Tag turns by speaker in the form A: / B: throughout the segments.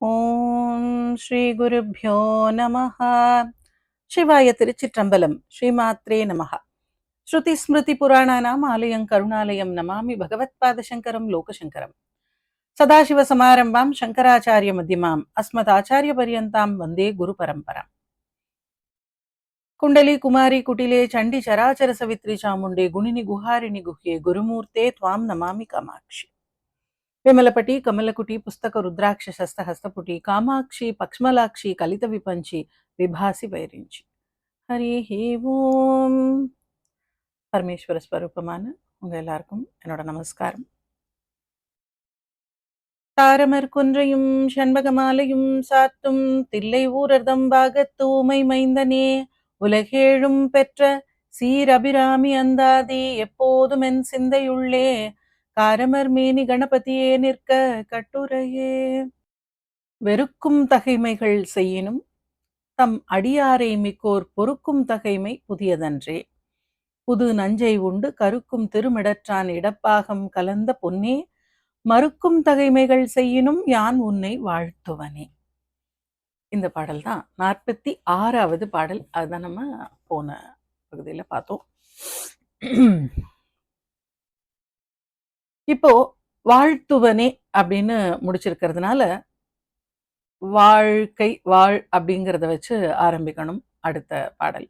A: ஓம் ஸ்ரீ குருப்யோ நமஹ. சிவாய திருச்சிற்றம்பலம். ஸ்ரீமாத்ரே நமஹ. ஸ்ருதி ஸ்மிருதி புராணானாம் ஆலயம் கருணாலயம் நமாமி பகவத்பாதசங்கரம் லோகசங்கரம். சதாசிவ சமாரம்பாம் சங்கராச்சாரிய மத்தியமாம் அஸ்மதாச்சாரிய பரியந்தாம் வந்தே குரு பரம்பராம். குண்டலி குமாரி குட்டிலே சண்டி சராச்சர சவித்ரி சாமுண்டே குணினி குஹாரிணி குஹ்யே குருமூர்த்தே துவாம் நமாமி காமாட்சி. విమలపటి కమలకుటి పుస్తక రుద్రాక్ష శస్త హస్తపుటి కామాక్షి పక్ష్మలాక్షి కలిత విపంచి விபாசி வைரிஞ்சி. ஹரி ஓம். பரமேஸ்வர ஸ்வரூபமான உங்க எல்லாருக்கும் என்னோட நமஸ்காரம். தாரமர் குன்றையும் சண்பகமாலையும் சாத்தும் தில்லை ஊரர்தம் பாகத்தூமை மைந்தனே உலகேழும் பெற்ற சீரபிராமி அந்தாதி எப்போதும் என் சிந்தையுள்ளே காரமர் மேனி கணபதியே நிற்க கட்டுரையே. வெறுக்கும் தகைமைகள் செய்யினும் தம் அடியாரை மிக்கோர் பொறுக்கும் தகைமை புதியதன்றே. புது நஞ்சை உண்டு கருக்கும் திருமிடற்றான் இடப்பாகம் கலந்த பொன்னே மறுக்கும் தகைமைகள் செய்யினும் யான் உன்னை வாழ்த்துவனே. இந்த பாடல் தான் 46வது பாடல். அதுதான் நம்ம போன பகுதியில பார்த்தோம். இப்போ வாழ்த்துவனே அப்படின்னு முடிச்சிருக்கிறதுனால வாழ்க்கை வாழ் அப்படிங்கிறத வச்சு ஆரம்பிக்கணும் அடுத்த பாடல்.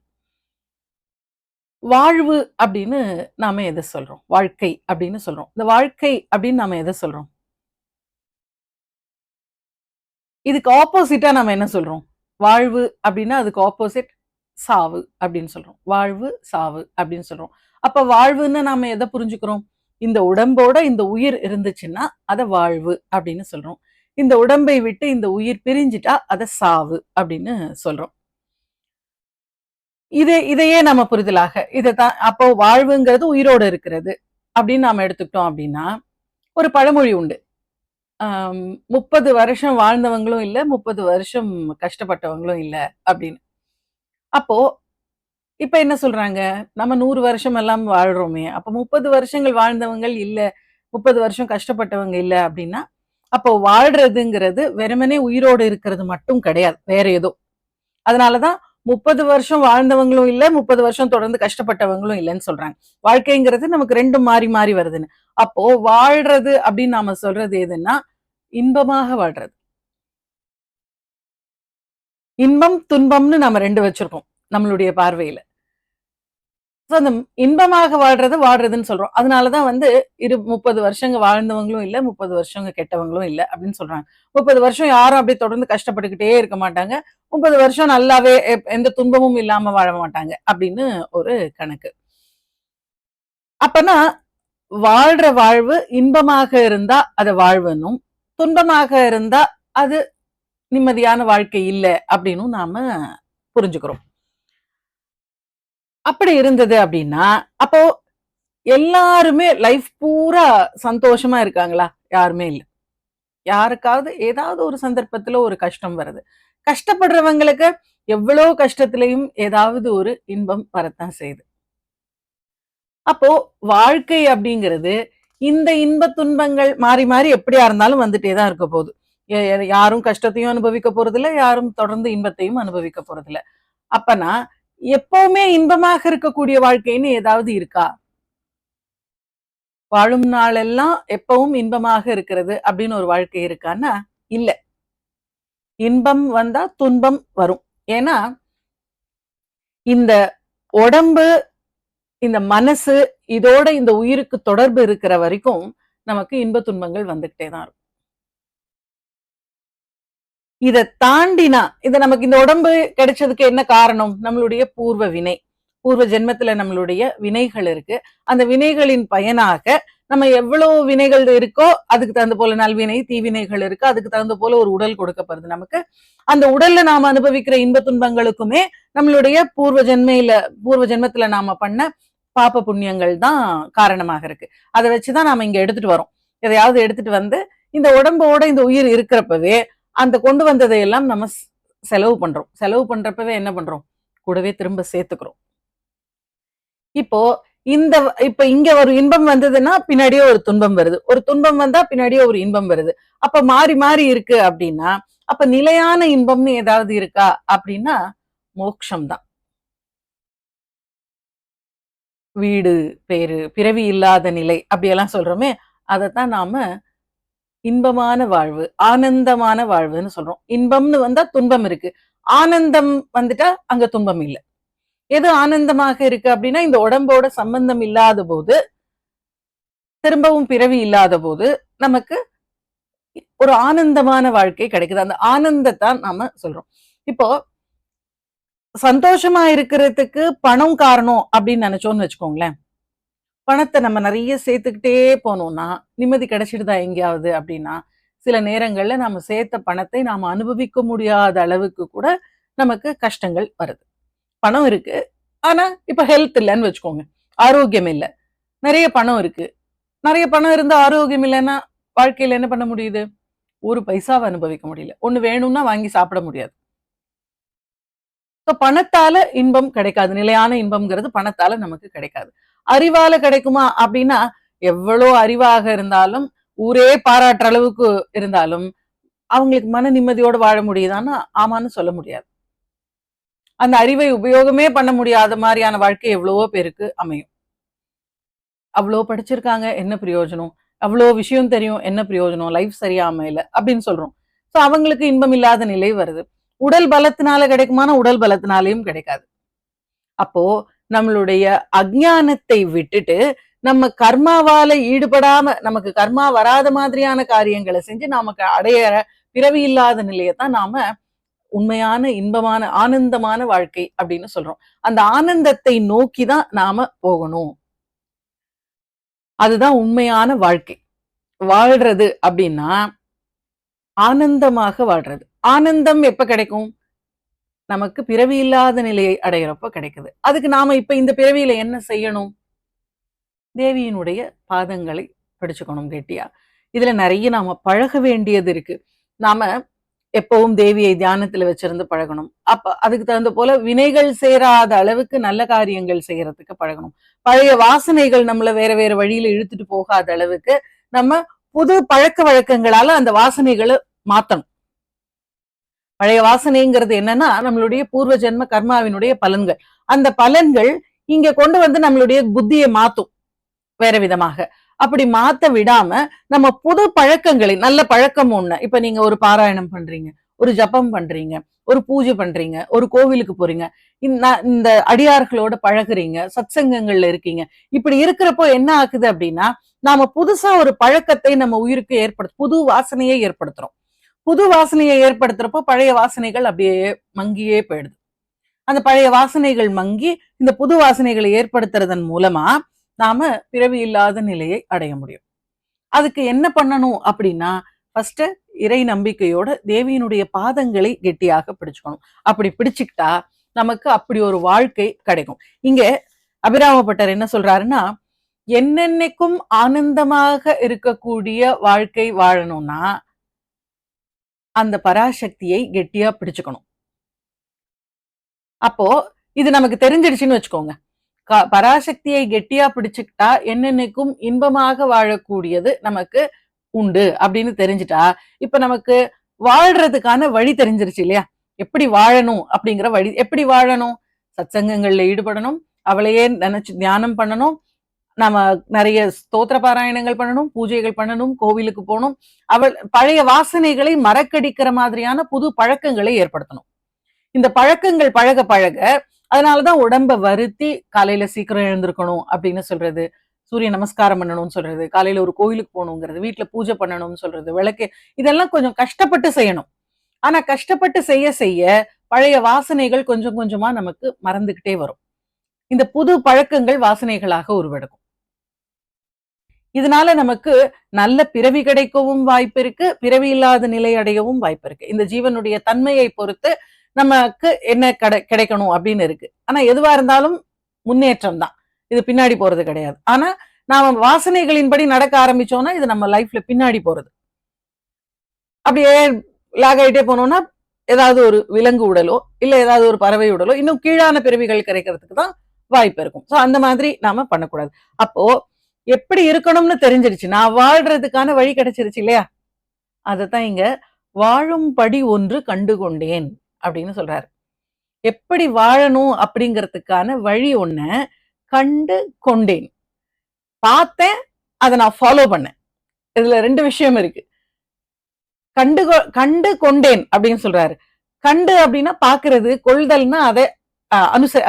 A: வாழ்வு அப்படின்னு நாம எதை சொல்றோம்? வாழ்க்கை அப்படின்னு சொல்றோம். இந்த வாழ்க்கை அப்படின்னு நாம எதை சொல்றோம்? இதுக்கு ஆப்போசிட்டா நாம என்ன சொல்றோம்? வாழ்வு அப்படின்னா அதுக்கு ஆப்போசிட் சாவு அப்படின்னு சொல்றோம். வாழ்வு சாவு அப்படின்னு சொல்றோம். அப்ப வாழ்வுன்னு நாம எதை புரிஞ்சுக்கிறோம்? இந்த உடம்போட இந்த உயிர் இருந்துச்சுன்னா அதை வாழ்வு அப்படின்னு சொல்றோம். இந்த உடம்பை விட்டு இந்த உயிர் பிரிஞ்சிட்டா அதை சாவு அப்படின்னு சொல்றோம். இதையே நம்ம புரிதலாக இதைத்தான். அப்போ வாழ்வுங்கிறது உயிரோடு இருக்கிறது அப்படின்னு நாம எடுத்துக்கிட்டோம் அப்படின்னா, ஒரு பழமொழி உண்டு. 30 வருஷம் வாழ்ந்தவங்களும் இல்லை, 30 வருஷம் கஷ்டப்பட்டவங்களும் இல்லை அப்படின்னு. அப்போ இப்ப என்ன சொல்றாங்க? நம்ம 100 வருஷம் எல்லாம் வாழ்றோமே, அப்ப 30 வருஷங்கள் வாழ்ந்தவங்கள் இல்ல, 30 வருஷம் கஷ்டப்பட்டவங்க இல்ல அப்படின்னா, அப்போ வாழ்றதுங்கிறது வெறுமனே உயிரோடு இருக்கிறது மட்டும் கிடையாது, வேற ஏதோ. அதனாலதான் 30 வருஷம் வாழ்ந்தவங்களும் இல்ல, 30 வருஷம் தொடர்ந்து கஷ்டப்பட்டவங்களும் இல்லைன்னு சொல்றாங்க. வாழ்க்கைங்கிறது நமக்கு ரெண்டும் மாறி மாறி வருதுன்னு. அப்போ வாழ்றது அப்படின்னு நாம சொல்றது எதுன்னா, இன்பமாக வாழ்றது. இன்பம் துன்பம்னு நம்ம ரெண்டு வச்சிருக்கோம் நம்மளுடைய பார்வையில. அந்த இன்பமாக வாழ்றதுன்னு சொல்றோம். அதனாலதான் 30 வருஷங்க வாழ்ந்தவங்களும் இல்ல, 30 வருஷங்க கெட்டவங்களும் இல்ல அப்படின்னு சொல்றாங்க. 30 வருஷம் யாரும் அப்படியே தொடர்ந்து கஷ்டப்பட்டுக்கிட்டே இருக்க மாட்டாங்க. 30 வருஷம் நல்லாவே எந்த துன்பமும் இல்லாம வாழ மாட்டாங்க அப்படின்னு ஒரு கணக்கு. அப்பனா வாழ்ற வாழ்வு இன்பமாக இருந்தா அது வாழ்வுன்னும், துன்பமாக இருந்தா அது நிம்மதியான வாழ்க்கை இல்லை அப்படின்னு நாம புரிஞ்சுக்கிறோம். அப்படி இருந்தது அப்படின்னா, அப்போ எல்லாருமே லைஃப் பூரா சந்தோஷமா இருக்காங்களா? யாருமே இல்லை. யாருக்காவது ஏதாவது ஒரு சந்தர்ப்பத்துல ஒரு கஷ்டம் வருது. கஷ்டப்படுறவங்களுக்கு எவ்வளவு கஷ்டத்திலையும் ஏதாவது ஒரு இன்பம் வரத்தான் செய்யுது. அப்போ வாழ்க்கை அப்படிங்கிறது இந்த இன்ப துன்பங்கள் மாறி மாறி எப்படியா இருந்தாலும் வந்துட்டேதான் இருக்க போகுது. யாரும் கஷ்டத்தையும் அனுபவிக்க போறதில்ல, யாரும் தொடர்ந்து இன்பத்தையும் அனுபவிக்க போறதில்ல. அப்பனா எப்பவுமே இன்பமாக இருக்கக்கூடிய வாழ்க்கைன்னு ஏதாவது இருக்கா? வாழும் நாளெல்லாம் எப்பவும் இன்பமாக இருக்கிறது அப்படின்னு ஒரு வாழ்க்கை இருக்கான்னா இல்ல. இன்பம் வந்தா துன்பம் வரும். ஏன்னா இந்த உடம்பு, இந்த மனசு, இதோட இந்த உயிருக்கு தொடர்பு இருக்கிற வரைக்கும் நமக்கு இன்ப துன்பங்கள் வந்துகிட்டே தான் இருக்கும். இதை தாண்டினா இது நமக்கு இந்த உடம்பு கிடைச்சதுக்கு என்ன காரணம்? நம்மளுடைய பூர்வ வினை. பூர்வ ஜென்மத்துல நம்மளுடைய வினைகள் இருக்கு. அந்த வினைகளின் பயனாக நம்ம எவ்வளவு வினைகள் இருக்கோ அதுக்கு தகுந்த போல நல்வினை தீவினைகள் இருக்கு. அதுக்கு தகுந்த போல ஒரு உடல் கொடுக்கப்படுது நமக்கு. அந்த உடல்ல நாம அனுபவிக்கிற இன்ப துன்பங்களுக்குமே நம்மளுடைய பூர்வ ஜென்மத்துல நாம பண்ண பாப புண்ணியங்கள் தான் காரணமாக இருக்கு. அதை வச்சுதான் நாம இங்க எடுத்துட்டு வரோம். எதையாவது எடுத்துட்டு வந்து இந்த உடம்போட இந்த உயிர் இருக்கிறப்பவே அந்த கொண்டு வந்ததையெல்லாம் நம்ம செலவு பண்றோம். செலவு பண்றப்பவே என்ன பண்றோம்? கூடவே திரும்ப சேர்த்துக்கிறோம். இப்போ இந்த இப்ப இங்க ஒரு இன்பம் வந்ததுன்னா பின்னாடியே ஒரு துன்பம் வருது, ஒரு துன்பம் வந்தா பின்னாடியே ஒரு இன்பம் வருது. அப்ப மாறி மாறி இருக்கு அப்படின்னா, அப்ப நிலையான இன்பம்னு ஏதாவது இருக்கா அப்படின்னா மோட்சம் தான். வீடு பேரு, பிறவி இல்லாத நிலை அப்படியெல்லாம் சொல்றோமே, அதத்தான் நாம இன்பமான வாழ்வு, ஆனந்தமான வாழ்வுன்னு சொல்றோம். இன்பம்னு வந்தா துன்பம் இருக்கு, ஆனந்தம் வந்துட்டா அங்க துன்பம் இல்லை. எது ஆனந்தமாக இருக்கு அப்படின்னா, இந்த உடம்போட சம்பந்தம் இல்லாத போது, திரும்பவும் பிறவி இல்லாத போது நமக்கு ஒரு ஆனந்தமான வாழ்க்கை கிடைக்குது. அந்த ஆனந்தத்தான் நாம சொல்றோம். இப்போ சந்தோஷமா இருக்கிறதுக்கு பணம் காரணம் அப்படின்னு நினைச்சோம்னு வச்சுக்கோங்களேன். பணத்தை நம்ம நிறைய சேர்த்துக்கிட்டே போனோம்னா நிம்மதி கிடைச்சிடுதா எங்கேயாவது அப்படின்னா, சில நேரங்கள்ல நம்ம சேர்த்த பணத்தை நாம அனுபவிக்க முடியாத அளவுக்கு கூட நமக்கு கஷ்டங்கள் வருது. பணம் இருக்கு, ஆனா இப்ப ஹெல்த் இல்லைன்னு வச்சுக்கோங்க, ஆரோக்கியம் இல்லை. நிறைய பணம் இருக்கு, நிறைய பணம் இருந்தா ஆரோக்கியம் இல்லைன்னா வாழ்க்கையில என்ன பண்ண முடியுது? ஒரு பைசாவை அனுபவிக்க முடியல. ஒண்ணு வேணும்னா வாங்கி சாப்பிட முடியாது. பணத்தால இன்பம் கிடைக்காது, நிலையான இன்பம்ங்கிறது பணத்தால நமக்கு கிடைக்காது. அறிவால கிடைக்குமா அப்படின்னா, எவ்வளோ அறிவாக இருந்தாலும், ஊரே பாராட்டுற அளவுக்கு இருந்தாலும் அவங்களுக்கு மன நிம்மதியோட வாழ முடியுதான்னா ஆமான்னு சொல்ல முடியாது. அந்த அறிவை உபயோகமே பண்ண முடியாத மாதிரியான வாழ்க்கை எவ்வளவோ பேருக்கு அமையும். அவ்வளோ படிச்சிருக்காங்க, என்ன பிரயோஜனம்? அவ்வளோ விஷயம் தெரியும், என்ன பிரயோஜனம்? லைஃப் சரியா அமையல அப்படின்னு சொல்றோம். சோ அவங்களுக்கு இன்பம் இல்லாத நிலை வருது. உடல் பலத்தினால கிடைக்குமான உடல் பலத்தினாலையும் கிடைக்காது. அப்போ நம்மளுடைய அஜ்ஞானத்தை விட்டுட்டு நம்ம கர்மாவால ஈடுபடாம, நமக்கு கர்மா வராத மாதிரியான காரியங்களை செஞ்சு நமக்கு அடையிற பிறவி இல்லாத நிலையத்தான் நாம உண்மையான இன்பமான ஆனந்தமான வாழ்க்கை அப்படின்னு சொல்றோம். அந்த ஆனந்தத்தை நோக்கிதான் நாம போகணும். அதுதான் உண்மையான வாழ்க்கை. வாழ்றது அப்படின்னா ஆனந்தமாக வாழ்றது. ஆனந்தம் எப்ப கிடைக்கும்? நமக்கு பிறவி இல்லாத நிலையை அடையிறப்ப கிடைக்குது. அதுக்கு நாம இப்ப இந்த பிறவியில என்ன செய்யணும்? தேவியினுடைய பாதங்களை பிடிச்சுக்கணும் கெட்டியா. இதுல நிறைய நாம பழக வேண்டியது இருக்கு. நாம எப்பவும் தேவியை தியானத்துல வச்சிருந்து பழகணும். அப்ப அதுக்கு தகுந்த போல வினைகள் சேராத அளவுக்கு நல்ல காரியங்கள் செய்யறதுக்கு பழகணும். பழைய வாசனைகள் நம்மள வேற வேற வழியில இழுத்துட்டு போகாத அளவுக்கு நம்ம புது பழக்க வழக்கங்களால அந்த வாசனைகளை மாத்தணும். பழைய வாசனைங்கிறது என்னன்னா நம்மளுடைய பூர்வ ஜென்ம கர்மாவினுடைய பலன்கள். அந்த பலன்கள் இங்க கொண்டு வந்து நம்மளுடைய புத்தியை மாத்தும் வேற விதமாக. அப்படி மாத்த விடாம நம்ம புது பழக்கங்களை, நல்ல பழக்கம் ஒண்ணு, இப்ப நீங்க ஒரு பாராயணம் பண்றீங்க, ஒரு ஜபம் பண்றீங்க, ஒரு பூஜை பண்றீங்க, ஒரு கோவிலுக்கு போறீங்க, இந்த அடியார்களோட பழகுறீங்க, சத்சங்கங்கள்ல இருக்கீங்க. இப்படி இருக்கிறப்போ என்ன ஆகுது அப்படின்னா, நாம புதுசா ஒரு பழக்கத்தை நம்ம உயிருக்கு புது வாசனையை ஏற்படுத்துறோம். புது வாசனையை ஏற்படுத்துறப்போ பழைய வாசனைகள் அப்படியே மங்கியே போயிடுது. அந்த பழைய வாசனைகள் மங்கி இந்த புது வாசனைகளை ஏற்படுத்துறதன் மூலமா நாம பிறவி இல்லாத நிலையை அடைய முடியும். அதுக்கு என்ன பண்ணணும் அப்படின்னா, ஃபர்ஸ்ட் இறை நம்பிக்கையோட தேவியினுடைய பாதங்களை கெட்டியாக பிடிச்சுக்கணும். அப்படி பிடிச்சுக்கிட்டா நமக்கு அப்படி ஒரு வாழ்க்கை கிடைக்கும். இங்க அபிராமப்பட்டர் என்ன சொல்றாருன்னா, என்னென்னைக்கும் ஆனந்தமாக இருக்கக்கூடிய வாழ்க்கை வாழணும்னா அந்த பராசக்தியை கெட்டியா பிடிச்சுக்கணும். அப்போ இது நமக்கு தெரிஞ்சிடுச்சுன்னு வச்சுக்கோங்க. பராசக்தியை கெட்டியா பிடிச்சுக்கிட்டா என்னென்னைக்கும் இன்பமாக வாழக்கூடியது நமக்கு உண்டு அப்படின்னு தெரிஞ்சுட்டா, இப்ப நமக்கு வாழ்றதுக்கான வழி தெரிஞ்சிருச்சு இல்லையா? எப்படி வாழணும் அப்படிங்கிற வழி. எப்படி வாழணும்? சத்சங்கங்கள்ல ஈடுபடணும், அவளையே நினைச்சு தியானம் பண்ணணும், நம்ம நிறைய ஸ்தோத்திர பாராயணங்கள் பண்ணணும், பூஜைகள் பண்ணணும், கோவிலுக்கு போகணும். அவள் பழைய வாசனைகளை மறக்கடிக்கிற மாதிரியான புது பழக்கங்களை ஏற்படுத்தணும். இந்த பழக்கங்கள் பழக பழக அதனாலதான் உடம்ப வருத்தி காலையில சீக்கிரம் எழுந்திருக்கணும் அப்படின்னு சொல்றது, சூரிய நமஸ்காரம் பண்ணணும்னு சொல்றது, காலையில ஒரு கோயிலுக்கு போகணுங்கிறது, வீட்டுல பூஜை பண்ணணும்னு சொல்றது, விளக்கு, இதெல்லாம் கொஞ்சம் கஷ்டப்பட்டு செய்யணும். ஆனா கஷ்டப்பட்டு செய்ய செய்ய பழைய வாசனைகள் கொஞ்சம் கொஞ்சமா நமக்கு மறந்துகிட்டே வரும். இந்த புது பழக்கங்கள் வாசனைகளாக உருவெடுக்கும். இதனால நமக்கு நல்ல பிறவி கிடைக்கவும் வாய்ப்பு இருக்கு, பிறவி இல்லாத நிலை அடையவும் வாய்ப்பு இருக்கு. இந்த ஜீவனுடைய தன்மையை பொறுத்து நமக்கு என்ன கிடைக்கணும் அப்படின்னு இருக்கு. ஆனா எதுவா இருந்தாலும் முன்னேற்றம் தான், இது பின்னாடி போறது கிடையாது. ஆனா நாம வாசனைகளின்படி நடக்க ஆரம்பிச்சோம்னா இது நம்ம லைஃப்ல பின்னாடி போறது. அப்படியே லாக் ஆகிட்டே போனோம்னா ஏதாவது ஒரு விலங்கு உடலோ இல்ல ஏதாவது ஒரு பறவை உடலோ இன்னும் கீழான பிறவிகள் கிடைக்கிறதுக்கு தான் வாய்ப்பு இருக்கும். சோ அந்த மாதிரி நாம பண்ணக்கூடாது. அப்போ எப்படி இருக்கணும்னு தெரிஞ்சிருச்சு, நான் வாழ்றதுக்கான வழி கிடைச்சிருச்சு இல்லையா? அதத்தான் இங்க வாழும்படி ஒன்று கண்டுகொண்டேன் அப்படின்னு சொல்றாரு. எப்படி வாழணும் அப்படிங்கிறதுக்கான வழி ஒண்ண கண்டு கொண்டேன். பார்த்தேன், அதை நான் ஃபாலோ பண்ணேன். இதுல 2 விஷயம் இருக்கு. கண்டு கொண்டேன் அப்படின்னு சொல்றாரு. கண்டு அப்படின்னா பாக்குறது, கொள்தல்னா அதை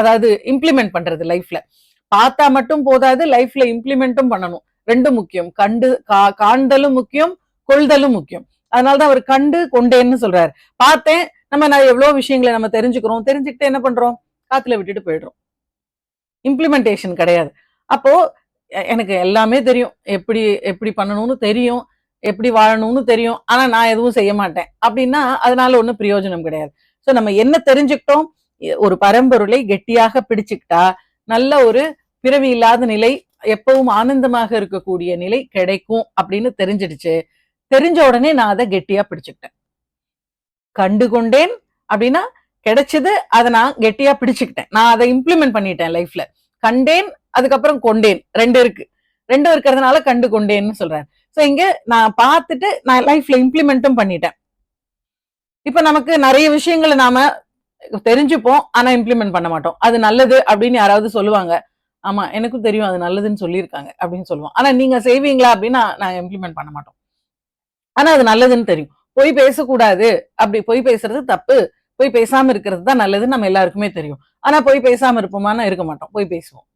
A: அதாவது இம்ப்ளிமெண்ட் பண்றது லைஃப்ல. பார்த்தா மட்டும் போதாது, லைஃப்ல இம்ப்ளிமெண்ட்டும் பண்ணணும். 2 முக்கியம். காண்தலும் முக்கியம், கொள்தலும் முக்கியம். அதனாலதான் அவர் கண்டு கொண்டேன்னு சொல்றாரு. பார்த்தேன், நம்ம எவ்வளவு விஷயங்களை நம்ம தெரிஞ்சுக்கிறோம், தெரிஞ்சுக்கிட்டு என்ன பண்றோம், காத்துல விட்டுட்டு போயிடுறோம். இம்ப்ளிமெண்டேஷன் கிடையாது. அப்போ எனக்கு எல்லாமே தெரியும், எப்படி எப்படி பண்ணணும்னு தெரியும், எப்படி வாழணும்னு தெரியும், ஆனா நான் எதுவும் செய்ய மாட்டேன் அப்படின்னா அதனால ஒண்ணும் பிரயோஜனம் கிடையாது. சோ நம்ம என்ன தெரிஞ்சுக்கிட்டோம், ஒரு பரம்பொருளை கெட்டியாக பிடிச்சுக்கிட்டா நல்ல ஒரு பிறவி இல்லாத நிலை, எப்பவும் ஆனந்தமாக இருக்கக்கூடிய நிலை கிடைக்கும் அப்படின்னு தெரிஞ்சிடுச்சு. தெரிஞ்ச உடனே நான் அதை கெட்டியா பிடிச்சுக்கிட்டேன். கண்டுகொண்டேன் அப்படின்னா கிடைச்சது, அதை நான் கெட்டியா பிடிச்சுக்கிட்டேன். நான் அதை இம்ப்ளிமெண்ட் பண்ணிட்டேன் லைஃப்ல. கண்டேன், அதுக்கப்புறம் கொண்டேன், 2 இருக்கு. 2 இருக்கிறதுனால கண்டு கொண்டேன்னு சொல்றாரு. சோ இங்க நான் பார்த்துட்டு நான் லைஃப்ல இம்ப்ளிமெண்ட்டும் பண்ணிட்டேன். இப்ப நமக்கு நிறைய விஷயங்களை நாம தெரிஞ்சுப்போம், ஆனா இம்ப்ளிமெண்ட் பண்ண மாட்டோம். அது நல்லது அப்படின்னு யாராவது சொல்லுவாங்க, ஆமா எனக்கும் தெரியும் அது நல்லதுன்னு சொல்லியிருக்காங்க அப்படின்னு சொல்லுவோம். ஆனா நீங்க செய்வீங்களா அப்படின்னா நான் இம்ப்ளிமெண்ட் பண்ண மாட்டோம். ஆனா அது நல்லதுன்னு தெரியும். பொய் பேசக்கூடாது, அப்படி பொய் பேசுறது தப்பு, பொய் பேசாம இருக்கிறது தான் நல்லதுன்னு நம்ம எல்லாருக்குமே தெரியும். ஆனா பொய் பேசாம இருப்போமானா இருக்க மாட்டோம், பொய் பேசுவோம்.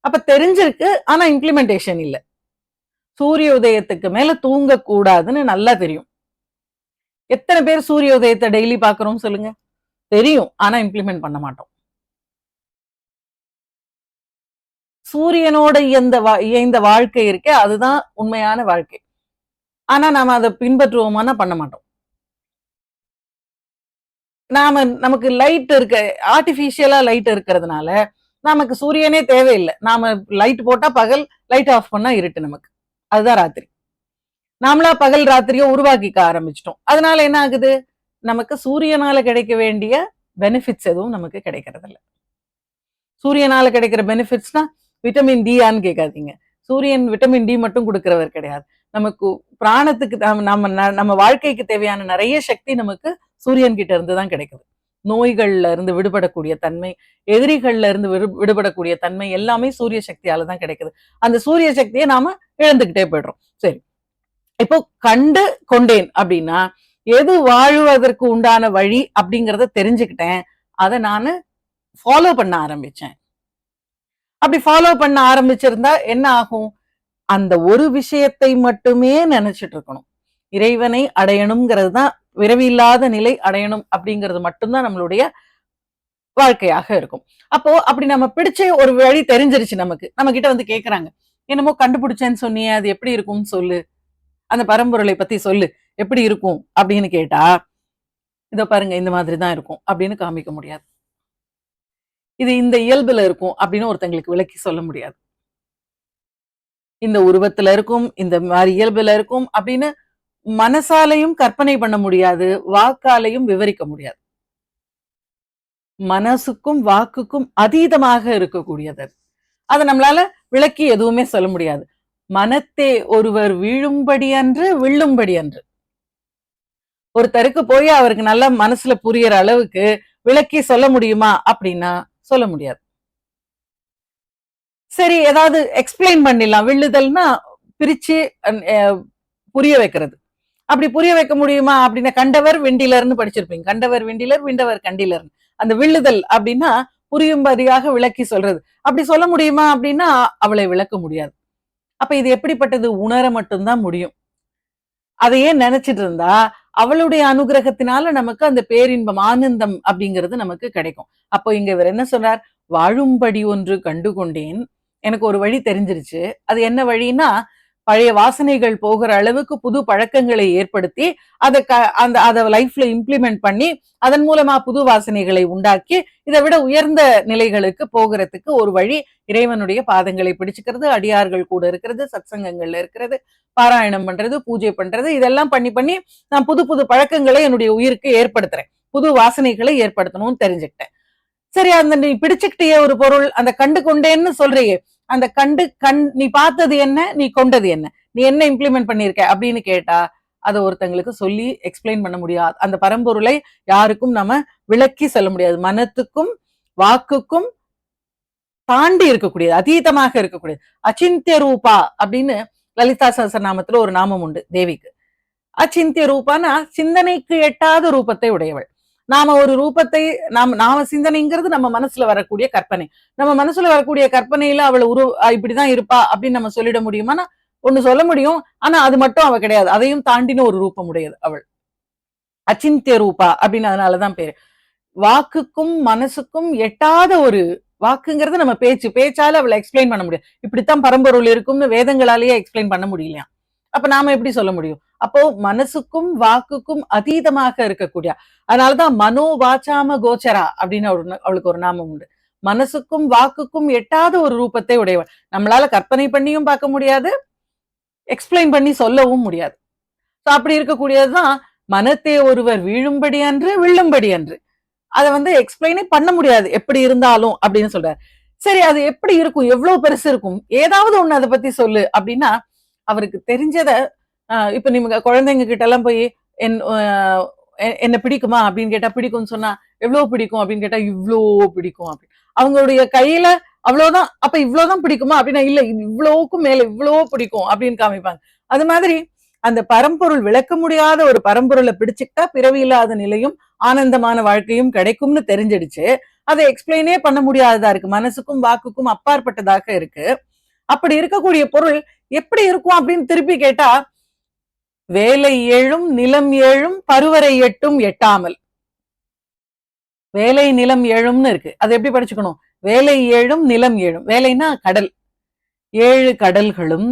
A: அப்ப தெரிஞ்சிருக்கு, ஆனா இம்ப்ளிமெண்டேஷன் இல்ல. சூரிய உதயத்துக்கு மேல தூங்க கூடாதுன்னு நல்லா தெரியும். எத்தனை பேர் சூரிய உதயத்தை டெய்லி பாக்குறோம் சொல்லுங்க? தெரியும், ஆனா இம்ப்ளிமெண்ட் பண்ண மாட்டோம். சூரியனோட இயந்த வாழ்க்கை இருக்கே, அதுதான் உண்மையான வாழ்க்கை. ஆனா நாம அதை பின்பற்றுவோமானா பண்ண மாட்டோம். நமக்கு லைட் இருக்க, ஆர்டிபிஷியலா லைட் இருக்கிறதுனால நமக்கு சூரியனே தேவையில்லை. நாம லைட் போட்டா பகல், லைட் ஆஃப் பண்ணா இருட்டு. நமக்கு அதுதான் ராத்திரி. நாமளா பகல் ராத்திரியை உருவாக்கிக்க ஆரம்பிச்சிட்டோம். அதனால என்ன ஆகுது, நமக்கு சூரியனால கிடைக்க வேண்டிய பெனிஃபிட்ஸ் எதுவும் நமக்கு கிடைக்கிறது இல்லை. சூரியனால கிடைக்கிற பெனிஃபிட்ஸ்னா விட்டமின் டியான்னு கேட்காதீங்க. சூரியன் விட்டமின் டி மட்டும் கொடுக்கிறவர் கிடையாது. நமக்கு பிராணத்துக்கு நம்ம வாழ்க்கைக்கு தேவையான நிறைய சக்தி நமக்கு சூரியன் கிட்ட இருந்து தான் கிடைக்குது. நோய்கள்ல இருந்து விடுபடக்கூடிய தன்மை, எதிரிகள்ல இருந்து விடுபடக்கூடிய தன்மை எல்லாமே சூரிய சக்தியால தான் கிடைக்குது. அந்த சூரிய சக்தியை நாம இழந்துகிட்டே போயிடுறோம். சரி, இப்போ கண்டு கொண்டேன் அப்படின்னா எது வாழ்வதற்கு உண்டான வழி அப்படிங்கறத தெரிஞ்சுக்கிட்டேன். அதை நான் ஃபாலோ பண்ண ஆரம்பிச்சேன். அப்படி ஃபாலோ பண்ண ஆரம்பிச்சிருந்தா என்ன ஆகும், அந்த ஒரு விஷயத்தை மட்டுமே நினைச்சிட்டு இருக்கணும். இறைவனை அடையணுங்கிறது தான், விரவி இல்லாத நிலை அடையணும் அப்படிங்கிறது மட்டும்தான் நம்மளுடைய வாழ்க்கையாக இருக்கும். அப்போ அப்படி நம்ம பிடிச்ச ஒரு வழி தெரிஞ்சிருச்சு. நம்ம கிட்ட வந்து கேக்குறாங்க, என்னமோ கண்டுபிடிச்சேன்னு சொன்னியே, அது எப்படி இருக்கும்னு சொல்லு, அந்த பரம்பொருளை பத்தி சொல்லு, எப்படி இருக்கும் அப்படின்னு கேட்டா, இத பாருங்க இந்த மாதிரி தான் இருக்கும் அப்படின்னு காமிக்க முடியாது. இது இந்த இயல்புல இருக்கும் அப்படின்னு ஒருத்தங்களுக்கு விளக்கி சொல்ல முடியாது. இந்த உருவத்துல இருக்கும், இந்த மாதிரி இயல்புல இருக்கும் அப்படின்னு மனசாலையும் கற்பனை பண்ண முடியாது, வாக்காலையும் விவரிக்க முடியாது. மனசுக்கும் வாக்குக்கும் அதீதமாக இருக்கக்கூடியது. அதை நம்மளால விளக்கி எதுவுமே சொல்ல முடியாது. மனத்தே ஒருவர் வீழும்படி அன்று விழும்படி அன்று. ஒருத்தருக்கு போய் அவருக்கு நல்லா மனசுல புரியற அளவுக்கு விளக்கி சொல்ல முடியுமா அப்படின்னா சொல்ல முடியாது. சரி, ஏதாவது எக்ஸ்பிளைன் பண்ணிடலாம். விழுதல்னா பிரிச்சு புரிய வைக்கிறது. அப்படி புரிய வைக்க முடியுமா அப்படின்னா, கண்டவர் வெண்டிலர்னு படிச்சிருப்பீங்க. கண்டவர் வெண்டிலர், விண்டவர் கண்டிலர். அந்த விழுதல் அப்படின்னா புரியும்படியாக விளக்கி சொல்றது. அப்படி சொல்ல முடியுமா அப்படின்னா அவளை விளக்க முடியாது. அப்ப இது எப்படிப்பட்டது, உணர மட்டும்தான் முடியும். அதையே நினைச்சிட்டு இருந்தா அவளுடைய அனுகிரகத்தினால நமக்கு அந்த பேரின்பம், ஆனந்தம் அப்படிங்கிறது நமக்கு கிடைக்கும். அப்போ இங்க இவர் என்ன சொல்றார், வாழும்படி ஒன்று கண்டுகொண்டேன். எனக்கு ஒரு வழி தெரிஞ்சிருச்சு. அது என்ன வழின்னா, பழைய வாசனைகள் போகிற அளவுக்கு புது பழக்கங்களை ஏற்படுத்தி அதை லைஃப்ல இம்ப்ளிமெண்ட் பண்ணி அதன் மூலமா புது வாசனைகளை உண்டாக்கி இதை விட உயர்ந்த நிலைகளுக்கு போகிறதுக்கு ஒரு வழி இறைவனுடைய பாதங்களை பிடிச்சுக்கிறது, அடியார்கள் கூட இருக்கிறது, சத்சங்கங்கள்ல இருக்கிறது, பாராயணம் பண்றது, பூஜை பண்றது, இதெல்லாம் பண்ணி பண்ணி நான் புது புது பழக்கங்களை என்னுடைய உயிருக்கு ஏற்படுத்துறேன். புது வாசனைகளை ஏற்படுத்தணும்னு தெரிஞ்சுக்கிட்டேன். சரி, அந்த நீ பிடிச்சுக்கிட்டே ஒரு பொருள், அந்த கண்டு கொண்டேன்னு சொல்றியே, அந்த நீ பார்த்தது என்ன, நீ கொண்டது என்ன, நீ என்ன இம்ப்ளிமெண்ட் பண்ணிருக்க அப்படின்னு கேட்டா அதை ஒருத்தங்களுக்கு சொல்லி எக்ஸ்பிளைன் பண்ண முடியாது. அந்த பரம்பொருளை யாருக்கும் நம்ம விளக்கி சொல்ல முடியாது. மனத்துக்கும் வாக்குக்கும் தாண்டி இருக்கக்கூடியது, அதீதமாக இருக்கக்கூடியது. அச்சிந்திய ரூபா அப்படின்னு லலிதா சஹஸ்ரநாமத்துல ஒரு நாமம் உண்டு தேவிக்கு. அச்சிந்திய ரூபானா சிந்தனைக்கு எட்டாத ரூபத்தை உடையவள். நாம ஒரு ரூபத்தை நாம சிந்தனைங்கிறது நம்ம மனசுல வரக்கூடிய கற்பனை. நம்ம மனசுல வரக்கூடிய கற்பனையில அவள் இப்படிதான் இருப்பா அப்படின்னு நம்ம சொல்லிட முடியுமானா ஒண்ணு சொல்ல முடியும். ஆனா அது மட்டும் அவ கிடையாது, அதையும் தாண்டின ஒரு ரூபம் உடையது அவள். அச்சிந்திய ரூபா அப்படின்னு அதனாலதான் பேரு. வாக்குக்கும் மனசுக்கும் எட்டாத ஒரு வாக்குங்கிறது நம்ம பேச்சால அவளை எக்ஸ்பிளைன் பண்ண முடியாது. இப்படித்தான் பரம்பொருள் இருக்கும்னு வேதங்களாலேயே எக்ஸ்பிளைன் பண்ண முடியலையா? அப்ப நாம எப்படி சொல்ல முடியும்? அப்போ மனசுக்கும் வாக்குக்கும் அதீதமாக இருக்கக்கூடிய, அதனாலதான் மனோ வாச்சாம கோச்சரா அப்படின்னு அவளுக்கு ஒரு நாமம் உண்டு. மனசுக்கும் வாக்குக்கும் எட்டாத ஒரு ரூபத்தை உடையவள். நம்மளால கற்பனை பண்ணியும் பார்க்க முடியாது, எக்ஸ்பிளைன் பண்ணி சொல்லவும் முடியாது. அப்படி இருக்கக்கூடியதுதான் மனத்தே ஒருவர் வீழும்படி அன்று விழும்படி அன்று. அதை எக்ஸ்பிளைனே பண்ண முடியாது எப்படி இருந்தாலும் அப்படின்னு சொல்றாரு. சரி, அது எப்படி இருக்கும், எவ்வளவு பெருசு இருக்கும், ஏதாவது ஒண்ணு அதை பத்தி சொல்லு அப்படின்னா அவருக்கு தெரிஞ்சத இப்ப நீங்க குழந்தைங்க கிட்ட எல்லாம் போய் என்ன பிடிக்குமா அப்படின்னு கேட்டா பிடிக்கும்னு சொன்னா எவ்வளவு பிடிக்கும் அப்படின்னு கேட்டா இவ்வளோ பிடிக்கும் அப்படின்னு அவங்களுடைய கையில அவ்வளவுதான். அப்ப இவ்வளவுதான் பிடிக்குமா அப்படின்னா இல்ல இவ்வளவுக்கும் மேல இவ்வளோ பிடிக்கும் அப்படின்னு காமிப்பாங்க. அது மாதிரி அந்த பரம்பொருள் விளக்க முடியாத ஒரு பரம்பொருளை பிடிச்சுக்கிட்டா பிறவி இல்லாத நிலையும் ஆனந்தமான வாழ்க்கையும் கிடைக்கும்னு தெரிஞ்சிடுச்சு. அதை எக்ஸ்பிளைனே பண்ண முடியாததா இருக்கு, மனசுக்கும் வாக்குக்கும் அப்பாற்பட்டதாக இருக்கு. அப்படி இருக்கக்கூடிய பொருள் எப்படி இருக்கும் அப்படின்னு திருப்பி கேட்டா வேலை ஏழும் நிலம் ஏழும் பருவரை எட்டும் எட்டாமல். வேலை நிலம் ஏழும்னு இருக்கு, அது எப்படி படிச்சுக்கணும்? வேலை ஏழும் நிலம் ஏழும். வேலைன்னா கடல், 7 கடல்களும்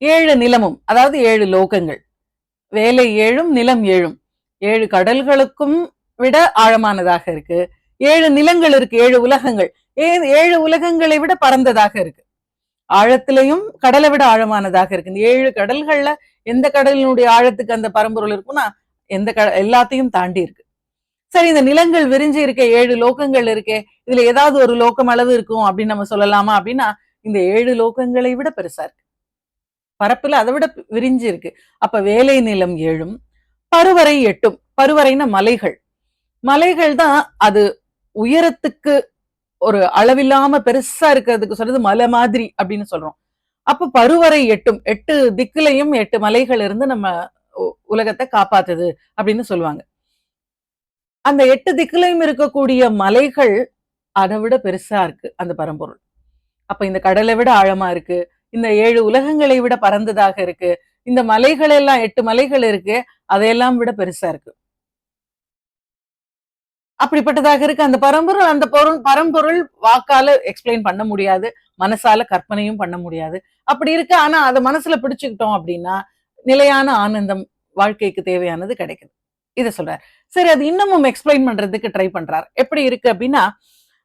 A: 7 நிலமும், அதாவது 7 லோகங்கள். வேலை ஏழும் நிலம் ஏழும், 7 கடல்களுக்கும் விட ஆழமானதாக இருக்கு. 7 நிலங்கள் இருக்கு, 7 உலகங்கள். 7 உலகங்களை விட பறந்ததாக இருக்கு. ஆழத்திலையும் கடலை விட ஆழமானதாக இருக்கு. இந்த 7 கடல்கள்ல எந்த கடலினுடைய ஆழத்துக்கு அந்த பரம்பொருள் இருக்குன்னா எல்லாத்தையும் தாண்டி இருக்கு. சரி, இந்த நிலங்கள் விரிஞ்சு இருக்க 7 லோகங்கள் இருக்கே, இதுல ஏதாவது ஒரு லோகம் அளவு இருக்கும் அப்படின்னு நம்ம சொல்லலாமா அப்படின்னா இந்த 7 லோகங்களை விட பெருசா இருக்கு, பரப்புல அதை விட விரிஞ்சு இருக்கு. அப்ப வேலை நிலம் 7ம் பருவரை 8ம். பருவரைன்னா மலைகள். மலைகள் தான் அது உயரத்துக்கு ஒரு அளவில்லாம பெருசா இருக்கிறதுக்கு சொல்றது மலை மாதிரி அப்படின்னு சொல்றோம். அப்ப பருவரை 8ம், 8 திக்குலையும் 8 மலைகள் இருந்து நம்ம உலகத்தை காப்பாத்துது அப்படின்னு சொல்லுவாங்க. அந்த 8 திக்குலையும் இருக்கக்கூடிய மலைகள் அதை விட பெருசா இருக்கு அந்த பரம்பொருள். அப்ப இந்த கடலை விட ஆழமா இருக்கு, இந்த 7 உலகங்களை விட பறந்ததாக இருக்கு, இந்த மலைகள் எல்லாம் 8 மலைகள் இருக்கு, அதையெல்லாம் விட பெருசா இருக்கு. அப்படிப்பட்டதாக இருக்கு அந்த பரம்பொருள். அந்த பரம்பொருள் வாக்கால எக்ஸ்பிளைன் பண்ண முடியாது, மனசால கற்பனையும் பண்ண முடியாது. அப்படி இருக்கு. ஆனா அதை மனசுல பிடிச்சுக்கிட்டோம் அப்படின்னா நிலையான ஆனந்தம், வாழ்க்கைக்கு தேவையானது கிடைக்குது. இதை சொல்றாரு. சரி, அது இன்னமும் எக்ஸ்பிளைன் பண்றதுக்கு ட்ரை பண்றாரு. எப்படி இருக்கு அப்படின்னா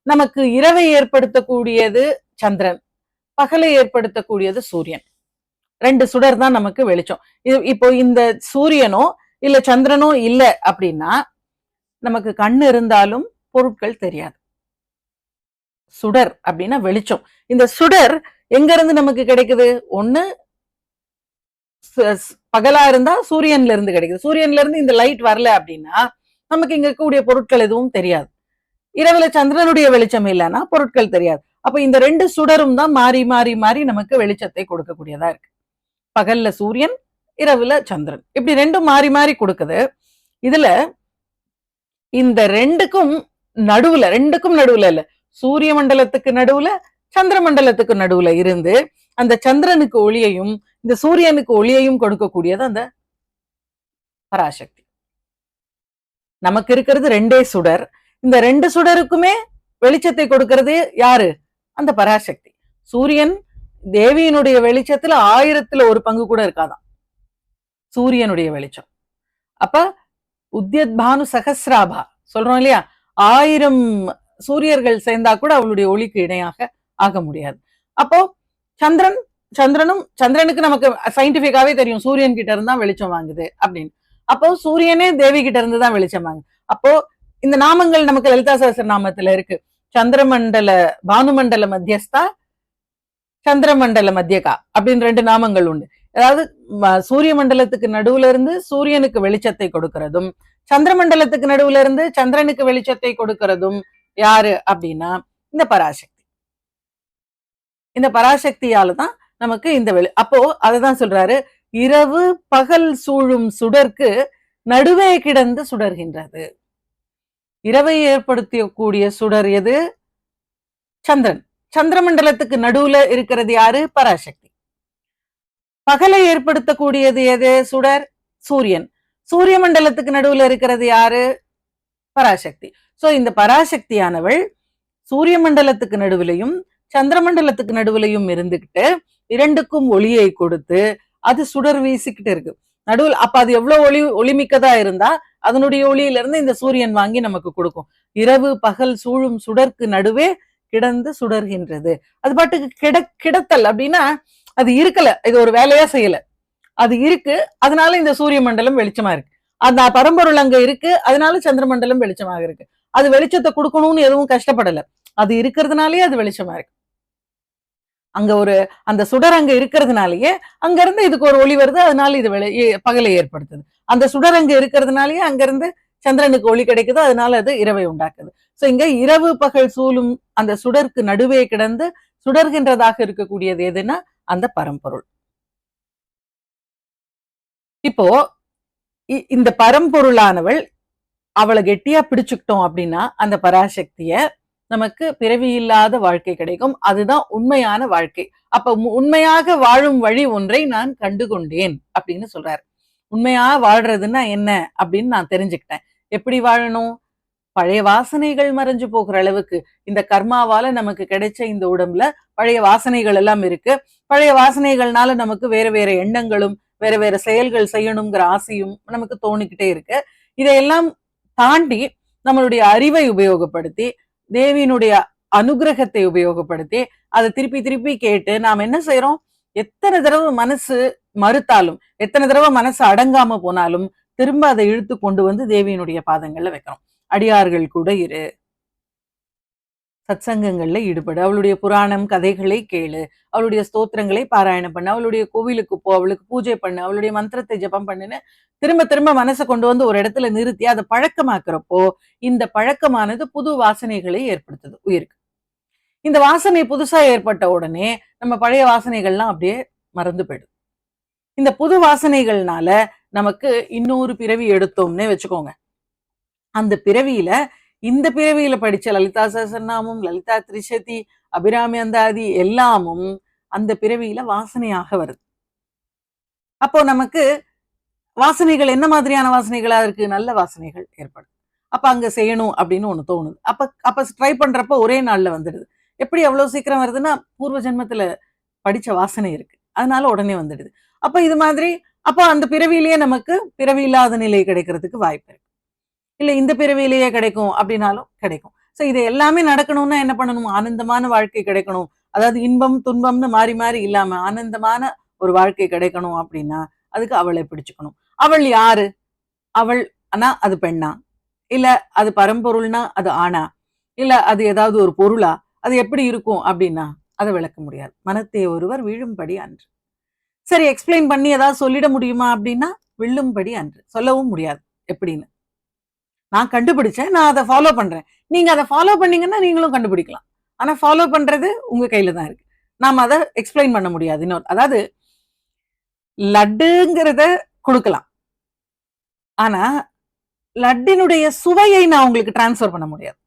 A: நமக்கு இரவை ஏற்படுத்தக்கூடியது சந்திரன், பகலை ஏற்படுத்தக்கூடியது சூரியன். 2 சுடர் தான் நமக்கு வெளிச்சம். இப்போ இந்த சூரியனோ இல்ல சந்திரனோ இல்ல அப்படின்னா நமக்கு கண்ணு இருந்தாலும் பொருட்கள் தெரியாது. சுடர் அப்படின்னா வெளிச்சம். இந்த சுடர் எங்க இருந்து நமக்கு கிடைக்குது? ஒண்ணு பகலா இருந்தா சூரியன்ல இருந்து கிடைக்குது. சூரியன்ல இருந்து இந்த லைட் வரல அப்படின்னா நமக்கு இங்க இருக்கக்கூடிய பொருட்கள் எதுவும் தெரியாது. இரவுல சந்திரனுடைய வெளிச்சம் இல்லைன்னா பொருட்கள் தெரியாது. அப்ப இந்த 2 சுடரும் தான் மாறி மாறி மாறி நமக்கு வெளிச்சத்தை கொடுக்கக்கூடியதா இருக்கு. பகல்ல சூரியன், இரவுல சந்திரன், இப்படி 2ம் மாறி மாறி கொடுக்குது. இதுல இந்த 2க்கும் நடுவுல இல்ல, சூரிய மண்டலத்துக்கு நடுவுல சந்திர மண்டலத்துக்கு நடுவுல இருந்து அந்த சந்திரனுக்கு ஒளியையும் இந்த சூரியனுக்கு ஒளியையும் கொடுக்கக்கூடியது அந்த பராசக்தி. நமக்கு இருக்கிறது 2 சுடர். இந்த 2 சுடருக்குமே வெளிச்சத்தை கொடுக்கிறது யாரு? அந்த பராசக்தி. சூரியன் தேவியினுடைய வெளிச்சத்துல 1000ல் 1 பங்கு கூட இருக்காதான் சூரியனுடைய வெளிச்சம். அப்ப உத்யத்பானு சகசிராபா சொல்றோம் இல்லையா, 1000 சூரியர்கள் சேர்ந்தா கூட அவளுடைய ஒளிக்கு இணையாக ஆக முடியாது. அப்போ சந்திரனுக்கு நமக்கு சயின்டிபிக்காவே தெரியும் சூரியன் கிட்ட இருந்தா வெளிச்சம் வாங்குது அப்படின்னு. அப்போ சூரியனே தேவி கிட்ட இருந்து தான் வெளிச்சம் வாங்குது. அப்போ இந்த நாமங்கள் நமக்கு லலிதா சஹஸ்ரநாமத்துல இருக்கு. சந்திரமண்டல பானுமண்டல மத்தியஸ்தா, சந்திரமண்டல மத்தியகா அப்படின்னு 2 நாமங்கள் உண்டு. அதாவது சூரிய மண்டலத்துக்கு நடுவுல இருந்து சூரியனுக்கு வெளிச்சத்தை கொடுக்கிறதும், சந்திரமண்டலத்துக்கு நடுவுல இருந்து சந்திரனுக்கு வெளிச்சத்தை கொடுக்கிறதும் யாரு அப்படின்னா இந்த பராசக்தி. இந்த பராசக்தியால தான் நமக்கு இந்த அப்போ அததான் சொல்றாரு, இரவு பகல் சூழும் சுடர்க்கு நடுவே கிடந்து சுடர்கின்றது. இரவை ஏற்படுத்தக்கூடிய சுடர் எது? சந்திரன். சந்திரமண்டலத்துக்கு நடுவுல இருக்கிறது யாரு? பராசக்தி. பகலை ஏற்படுத்தக்கூடியது எது? சுடர் சூரியன். சூரிய மண்டலத்துக்கு நடுவுல இருக்கிறது யாரு? பராசக்தி. சோ இந்த பராசக்தியானவள் சூரிய மண்டலத்துக்கு நடுவுலையும் சந்திரமண்டலத்துக்கு நடுவுலையும் இருந்துகிட்டு இரண்டுக்கும் ஒளியை கொடுத்து அது சுடர் வீசிக்கிட்டு இருக்கு நடுவில். அப்ப அது எவ்வளவு ஒளிமிக்கதா இருந்தா அதனுடைய ஒளியில இருந்து இந்த சூரியன் வாங்கி நமக்கு கொடுக்கும். இரவு பகல் சூழும் சுடர்க்கு நடுவே கிடந்து சுடர்கின்றது. அது பாட்டுக்கு கிடத்தல் அப்படின்னா அது இருக்கல, இது ஒரு வேலையா செய்யல, அது இருக்கு, அதனால இந்த சூரிய மண்டலம் வெளிச்சமா இருக்கு. அந்த பரம்பொருள் அங்க இருக்கு, அதனால சந்திர மண்டலம் வெளிச்சமாக இருக்கு. அது வெளிச்சத்தை கொடுக்கணும்னு எதுவும் கஷ்டப்படல, அது இருக்கிறதுனாலயே அது வெளிச்சமா இருக்கு. அங்க ஒரு அந்த சுடர் அங்க இருக்கிறதுனாலயே அங்க இருந்து இதுக்கு ஒரு ஒளி வருது, அதனால இது பகலை ஏற்படுத்துது. அந்த சுடர் அங்க இருக்கிறதுனாலயே அங்க இருந்து சந்திரனுக்கு ஒளி கிடைக்குது, அதனால அது இரவை உண்டாக்குது. சோ இங்க இரவு பகல் சூழும் அந்த சுடருக்கு நடுவே கிடந்து சுடர்கின்றதாக இருக்கக்கூடியது எதுன்னா அந்த பரம்பொருள். இப்போ இந்த பரம்பொருளானவள் அவளை கெட்டியா பிடிச்சுக்கிட்டோம் அப்படின்னா அந்த பராசக்திய நமக்கு பிறவி இல்லாத வாழ்க்கை கிடைக்கும். அதுதான் உண்மையான வாழ்க்கை. அப்ப உண்மையாக வாழும் வழி ஒன்றை நான் கண்டுகொண்டேன் அப்படின்னு சொல்றாரு. உண்மையா வாழ்றதுன்னா என்ன அப்படின்னு நான் தெரிஞ்சுக்கிட்டேன். எப்படி வாழணும்? பழைய வாசனைகள் மறைஞ்சு போகிற அளவுக்கு இந்த கர்மாவால நமக்கு கிடைச்ச இந்த உடம்புல பழைய வாசனைகள் எல்லாம் இருக்கு. பழைய வாசனைகள்னால நமக்கு வேற வேற எண்ணங்களும் வேற வேற செயல்கள் செய்யணுங்கிற ஆசையும் நமக்கு தோணிக்கிட்டே இருக்கு. இதையெல்லாம் தாண்டி நம்மளுடைய அறிவை உபயோகப்படுத்தி தேவியினுடைய அனுகிரகத்தை உபயோகப்படுத்தி அதை திருப்பி திருப்பி கேட்டு நாம் என்ன செய்யறோம்? எத்தனை தடவை மனசு மறுத்தாலும், எத்தனை தடவை மனசு அடங்காம போனாலும் திரும்ப அதை இழுத்து கொண்டு வந்து தேவியினுடைய பாதங்கள்ல வைக்கிறோம். அடியார்கள் கூட இரு, சத்சங்கங்கள்ல ஈடுபடு, அவளுடைய புராணம் கதைகளை கேளு, அவளுடைய ஸ்தோத்திரங்களை பாராயணம் பண்ணு, அவளுடைய கோவிலுக்கு போ, அவளுக்கு பூஜை பண்ணு, அவளுடைய மந்திரத்தை ஜபம் பண்ணுன்னு திரும்ப திரும்ப மனசை கொண்டு வந்து ஒரு இடத்துல நிறுத்தி அதை பழக்கமாக்குறப்போ இந்த பழக்கமானது புது வாசனைகளை ஏற்படுத்துது உயிருக்கு. இந்த வாசனை புதுசா ஏற்பட்ட உடனே நம்ம பழைய வாசனைகள்லாம் அப்படியே மறந்து போயிடும். இந்த புது வாசனைகள்னால நமக்கு இன்னொரு பிறவி எடுத்தோம்னே வச்சுக்கோங்க. அந்த பிறவியில இந்த பிறவியில படிச்ச லலிதா சஹஸ்ரநாமம், லலிதா திரிசதி, அபிராமி அந்தாதி எல்லாமும் அந்த பிறவியில வாசனையாக வருது. அப்போ நமக்கு வாசனைகள் என்ன மாதிரியான வாசனைகளா இருக்கு? நல்ல வாசனைகள் ஏற்படும். அப்ப அங்க செய்யணும் அப்படின்னு ஒண்ணு தோணுது. அப்ப ட்ரை பண்றப்ப ஒரே நாள்ல வந்துடுது. எப்படி அவ்வளவு சீக்கிரம் வருதுன்னா பூர்வ ஜென்மத்துல படிச்ச வாசனை இருக்கு, அதனால உடனே வந்துடுது. அப்ப இது மாதிரி அப்ப அந்த பிறவியிலேயே நமக்கு பிறவி இல்லாத நிலை கிடைக்கிறதுக்கு வாய்ப்பு இருக்கு. இல்ல இந்த பிறவியிலேயே கிடைக்கும் அப்படின்னாலும் கிடைக்கும். சோ இது எல்லாமே நடக்கணும்னா என்ன பண்ணணும்? ஆனந்தமான வாழ்க்கை கிடைக்கணும். அதாவது இன்பம் துன்பம்னு மாறி மாறி இல்லாம ஆனந்தமான ஒரு வாழ்க்கை கிடைக்கணும் அப்படின்னா அதுக்கு அவளை பிடிச்சுக்கணும். அவள் யாரு? அவள் ஆனா அது பெண்ணா, இல்ல அது பரம்பொருள்னா அது ஆணா, இல்ல அது ஏதாவது ஒரு பொருளா, அது எப்படி இருக்கும் அப்படின்னா அதை விளக்க முடியாது. மனத்தே ஒருவர் விழும்படி அன்று. சரி, எக்ஸ்பிளைன் பண்ணி ஏதாவது சொல்லிட முடியுமா அப்படின்னா விழும்படி அன்று சொல்லவும் முடியாது. எப்படின்னு நான் கண்டுபிடிச்சேன், நான் அதை ஃபாலோ பண்றேன். நீங்க அதை ஃபாலோ பண்ணீங்கன்னா நீங்களும் கண்டுபிடிக்கலாம். ஆனா ஃபாலோ பண்றது உங்க கையில தான் இருக்கு. நாம அதை எக்ஸ்பிளைன் பண்ண முடியாது. இன்னொரு அதாவது லட்டுங்கிறத கொடுக்கலாம், ஆனா லட்டினுடைய சுவையை நான் உங்களுக்கு டிரான்ஸ்பர் பண்ண முடியாது.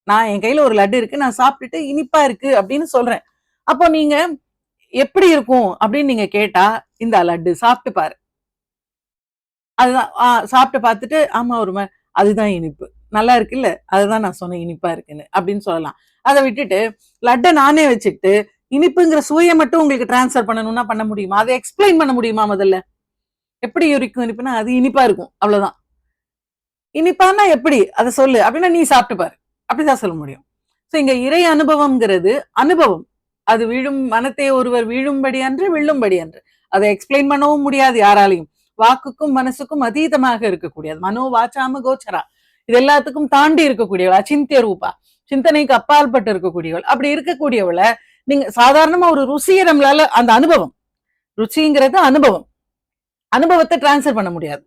A: நான் என் கையில ஒரு லட்டு இருக்கு, நான் சாப்பிட்டுட்டு இனிப்பா இருக்கு அப்படின்னு சொல்றேன். அப்போ நீங்க எப்படி இருக்கும் அப்படின்னு நீங்க கேட்டா இந்த லட்டு சாப்பிட்டு பாரு, அதுதான் சாப்பிட்டு பார்த்துட்டு ஆமா ஒரு அதுதான் இனிப்பு, நல்லா இருக்குல்ல, அதுதான் நான் சொன்னேன் இனிப்பா இருக்குன்னு அப்படின்னு சொல்லலாம். அதை விட்டுட்டு லட்டை நானே வச்சுக்கிட்டு இனிப்புங்கிற சுவையை மட்டும் உங்களுக்கு டிரான்ஸ்பர் பண்ணணும்னா பண்ண முடியுமா? அதை எக்ஸ்பிளைன் பண்ண முடியுமா? முதல்ல எப்படி இருக்கும் இனிப்புனா அது இனிப்பா இருக்கும், அவ்வளவுதான். இனிப்பானா எப்படி அதை சொல்லு அப்படின்னா நீ சாப்பிட்டு பாரு, அப்படிதான் சொல்ல முடியும். சோ இங்க இறை அனுபவம்ங்கிறது அனுபவம். அது விழும் மனத்தை ஒருவர் வீழும்படி அன்று விழும்படி அன்று. அதை எக்ஸ்பிளைன் பண்ணவும் முடியாது யாராலையும். வாக்குக்கும் மனசுக்கும் அதீதமாக இருக்கக்கூடியது. மனோ வாச்சாம கோச்சரா. இது எல்லாத்துக்கும் தாண்டி இருக்கக்கூடியவள், அச்சிந்திய ரூபா, சிந்தனைக்கு அப்பாற்பட்டு இருக்கக்கூடியவள். அப்படி இருக்கக்கூடியவளை நீங்க சாதாரணமா ஒரு ருசியை நம்மளால, அந்த அனுபவம், ருச்சிங்கிறது அனுபவம், அனுபவத்தை டிரான்ஸ்ஃபர் பண்ண முடியாது.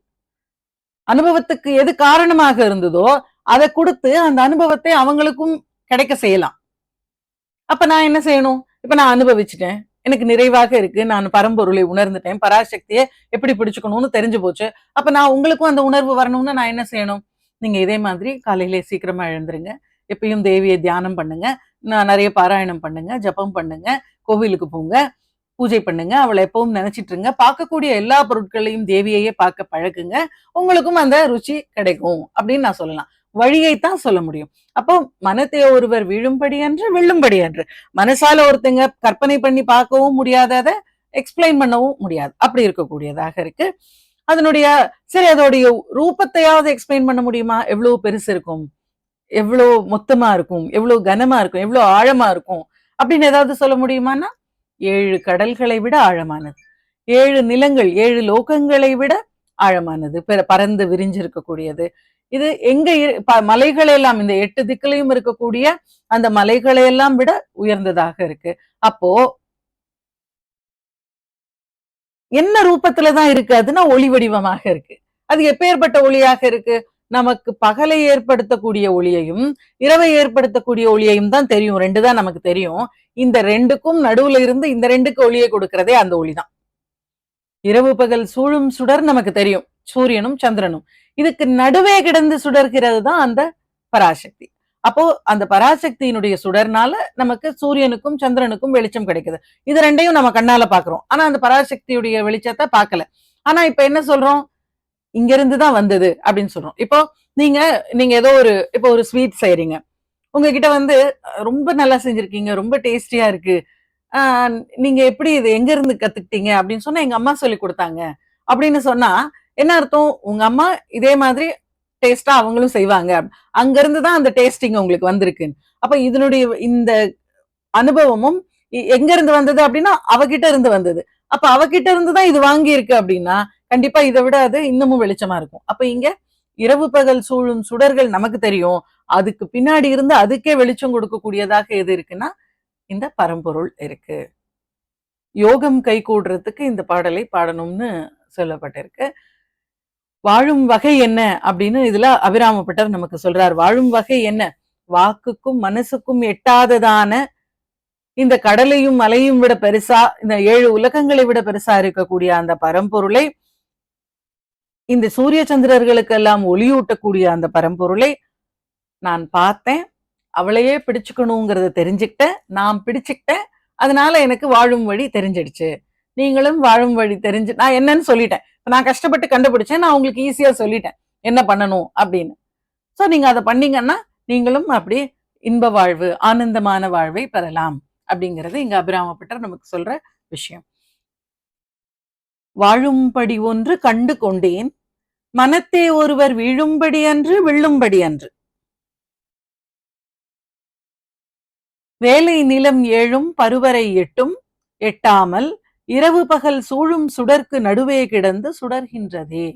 A: அனுபவத்துக்கு எது காரணமாக இருந்ததோ அதை கொடுத்து அந்த அனுபவத்தை அவங்களுக்கும் கிடைக்க செய்யலாம். அப்ப நான் என்ன செய்யணும்? இப்ப நான் அனுபவிச்சுட்டேன், எனக்கு நிறைவாக இருக்கு, நான் பரம்பொருளை உணர்ந்துட்டேன், பராசக்தியை எப்படி பிடிச்சுக்கணும்னு தெரிஞ்சு போச்சு. அப்ப நான் உங்களுக்கும் அந்த உணர்வு வரணும்னு நான் என்ன செய்யணும்? நீங்க இதே மாதிரி காலையிலே சீக்கிரமா எழுந்துருங்க, எப்பயும் தேவியை தியானம் பண்ணுங்க, நிறைய பாராயணம் பண்ணுங்க, ஜபம் பண்ணுங்க, கோவிலுக்கு போங்க, பூஜை பண்ணுங்க, அவளை எப்பவும் நினைச்சிட்டு இருங்க, பார்க்கக்கூடிய எல்லா பொருட்களையும் தேவியையே பார்க்க பழகுங்க, உங்களுக்கும் அந்த ருச்சி கிடைக்கும் அப்படின்னு நான் சொல்லலாம். வழியைத்தான் சொல்ல முடியும். அப்போ மனத்தை ஒருவர் விழும்படி அன்று வெல்லும்படி அன்று, மனசால ஒருத்தங்க கற்பனை பண்ணி பார்க்கவும் முடியாததை எக்ஸ்பிளைன் பண்ணவும் முடியாது, அப்படி இருக்கக்கூடியதாக இருக்கு. அதனுடைய சரி, அதோடைய ரூபத்தையாவது எக்ஸ்பிளைன் பண்ண முடியுமா? எவ்வளவு பெருசு இருக்கும், எவ்வளவு மொத்தமா இருக்கும், எவ்வளவு கனமா இருக்கும், எவ்வளவு ஆழமா இருக்கும் அப்படின்னு ஏதாவது சொல்ல முடியுமான்னா, 7 கடல்களை விட ஆழமானது, 7 நிலங்கள், 7 லோகங்களை விட ஆழமானது, பறந்து விரிஞ்சிருக்கக்கூடியது. இது எங்க மலைகளை எல்லாம், இந்த 8 திக்கிலையும் இருக்கக்கூடிய அந்த மலைகளை எல்லாம் விட உயர்ந்ததாக இருக்கு. அப்போ என்ன ரூபத்துலதான் இருக்கு? அதுனா ஒளி வடிவமாக இருக்கு. அது எப்பேற்பட்ட ஒளியாக இருக்கு? நமக்கு பகலை ஏற்படுத்தக்கூடிய ஒளியையும் இரவை ஏற்படுத்தக்கூடிய ஒளியையும் தான் தெரியும். 2 தான் நமக்கு தெரியும். இந்த 2க்கும் நடுவுல இருந்து இந்த 2க்கு ஒளியை கொடுக்கிறதே அந்த ஒளிதான். இரவு பகல் சூழும் சுடர் நமக்கு தெரியும், சூரியனும் சந்திரனும். இதுக்கு நடுவே கிடந்து சுடர்கிறது தான் அந்த பராசக்தி. அப்போ அந்த பராசக்தியினுடைய சுடர்னால நமக்கு சூரியனுக்கும் சந்திரனுக்கும் வெளிச்சம் கிடைக்குது. இது 2யும் நம்ம கண்ணால பாக்குறோம், ஆனா அந்த பராசக்தியுடைய வெளிச்சத்தை பார்க்கல. ஆனா இப்ப என்ன சொல்றோம்? இங்க இருந்துதான் வந்தது அப்படின்னு சொல்றோம். இப்போ நீங்க ஏதோ இப்போ ஒரு ஸ்வீட் செய்யறீங்க, உங்ககிட்ட ரொம்ப நல்லா செஞ்சிருக்கீங்க, ரொம்ப டேஸ்டியா இருக்கு, நீங்க எப்படி இது எங்க இருந்து கத்துக்கிட்டீங்க அப்படின்னு சொன்னா, எங்க அம்மா சொல்லி கொடுத்தாங்க அப்படின்னு சொன்னா என்ன அர்த்தம்? உங்க அம்மா இதே மாதிரி டேஸ்டா அவங்களும் செய்வாங்க, அங்க இருந்துதான் அந்த டேஸ்டிங் உங்களுக்கு வந்திருக்கு. அப்ப இதனுடைய இந்த அனுபவமும் எங்க இருந்து வந்தது அப்படின்னா அவகிட்ட இருந்து வந்தது. அப்ப அவகிட்ட இருந்துதான் இது வாங்கி இருக்கு அப்படின்னா கண்டிப்பா இதை விட அது இன்னமும் வெளிச்சமா இருக்கும். அப்ப இங்க இரவு பகல் சூழும் சுடர்கள் நமக்கு தெரியும், அதுக்கு பின்னாடி இருந்து அதுக்கே வெளிச்சம் கொடுக்கக்கூடியதாக எது இருக்குன்னா இந்த பரம்பொருள் இருக்கு. யோகம் கை கூடுறதுக்கு இந்த பாடலை பாடணும்னு சொல்லப்பட்டிருக்கு. வாழும் வகை என்ன அப்படின்னு இதுல அபிராமப்பட்டர் நமக்கு சொல்றார். வாழும் வகை என்ன? வாக்குக்கும் மனசுக்கும் எட்டாததான இந்த கடலையும் மலையும் விட பெருசா, இந்த 7 உலகங்களை விட பெருசா இருக்கக்கூடிய அந்த பரம்பொருளை, இந்த சூரிய சந்திரர்களுக்கெல்லாம் ஒளியூட்டக்கூடிய அந்த பரம்பொருளை நான் பார்த்தேன், அவளையே பிடிச்சுக்கணுங்கிறத தெரிஞ்சுக்கிட்டேன், நான் பிடிச்சுக்கிட்டேன், அதனால எனக்கு வாழும் வழி தெரிஞ்சிடுச்சு. நீங்களும் வாழும் வழி தெரிஞ்சு, நான் என்னன்னு சொல்லிட்டேன், நான் கஷ்டப்பட்டு கண்டுபிடிச்சேன், நான் உங்களுக்கு ஈஸியா சொல்லிட்டேன் என்ன பண்ணணும் அப்படின்னு. சோ நீங்க அதை பண்ணீங்கன்னா நீங்களும் அப்படி இன்ப வாழ்வு, ஆனந்தமான வாழ்வை பெறலாம் அப்படிங்கிறது இங்க அபிராமப்பட்டர் நமக்கு சொல்ற விஷயம். வாழும்படி ஒன்று கண்டு கொண்டேன், மனத்தே ஒருவர் வீழும்படி அன்று வெல்லும்படி அன்று. வேலை நிலம் 7 பருவரை 8 எட்டாமல் இரவு பகல் சூழும் சுடர்க்கு நடுவே கிடந்து சுடர்கின்றதே.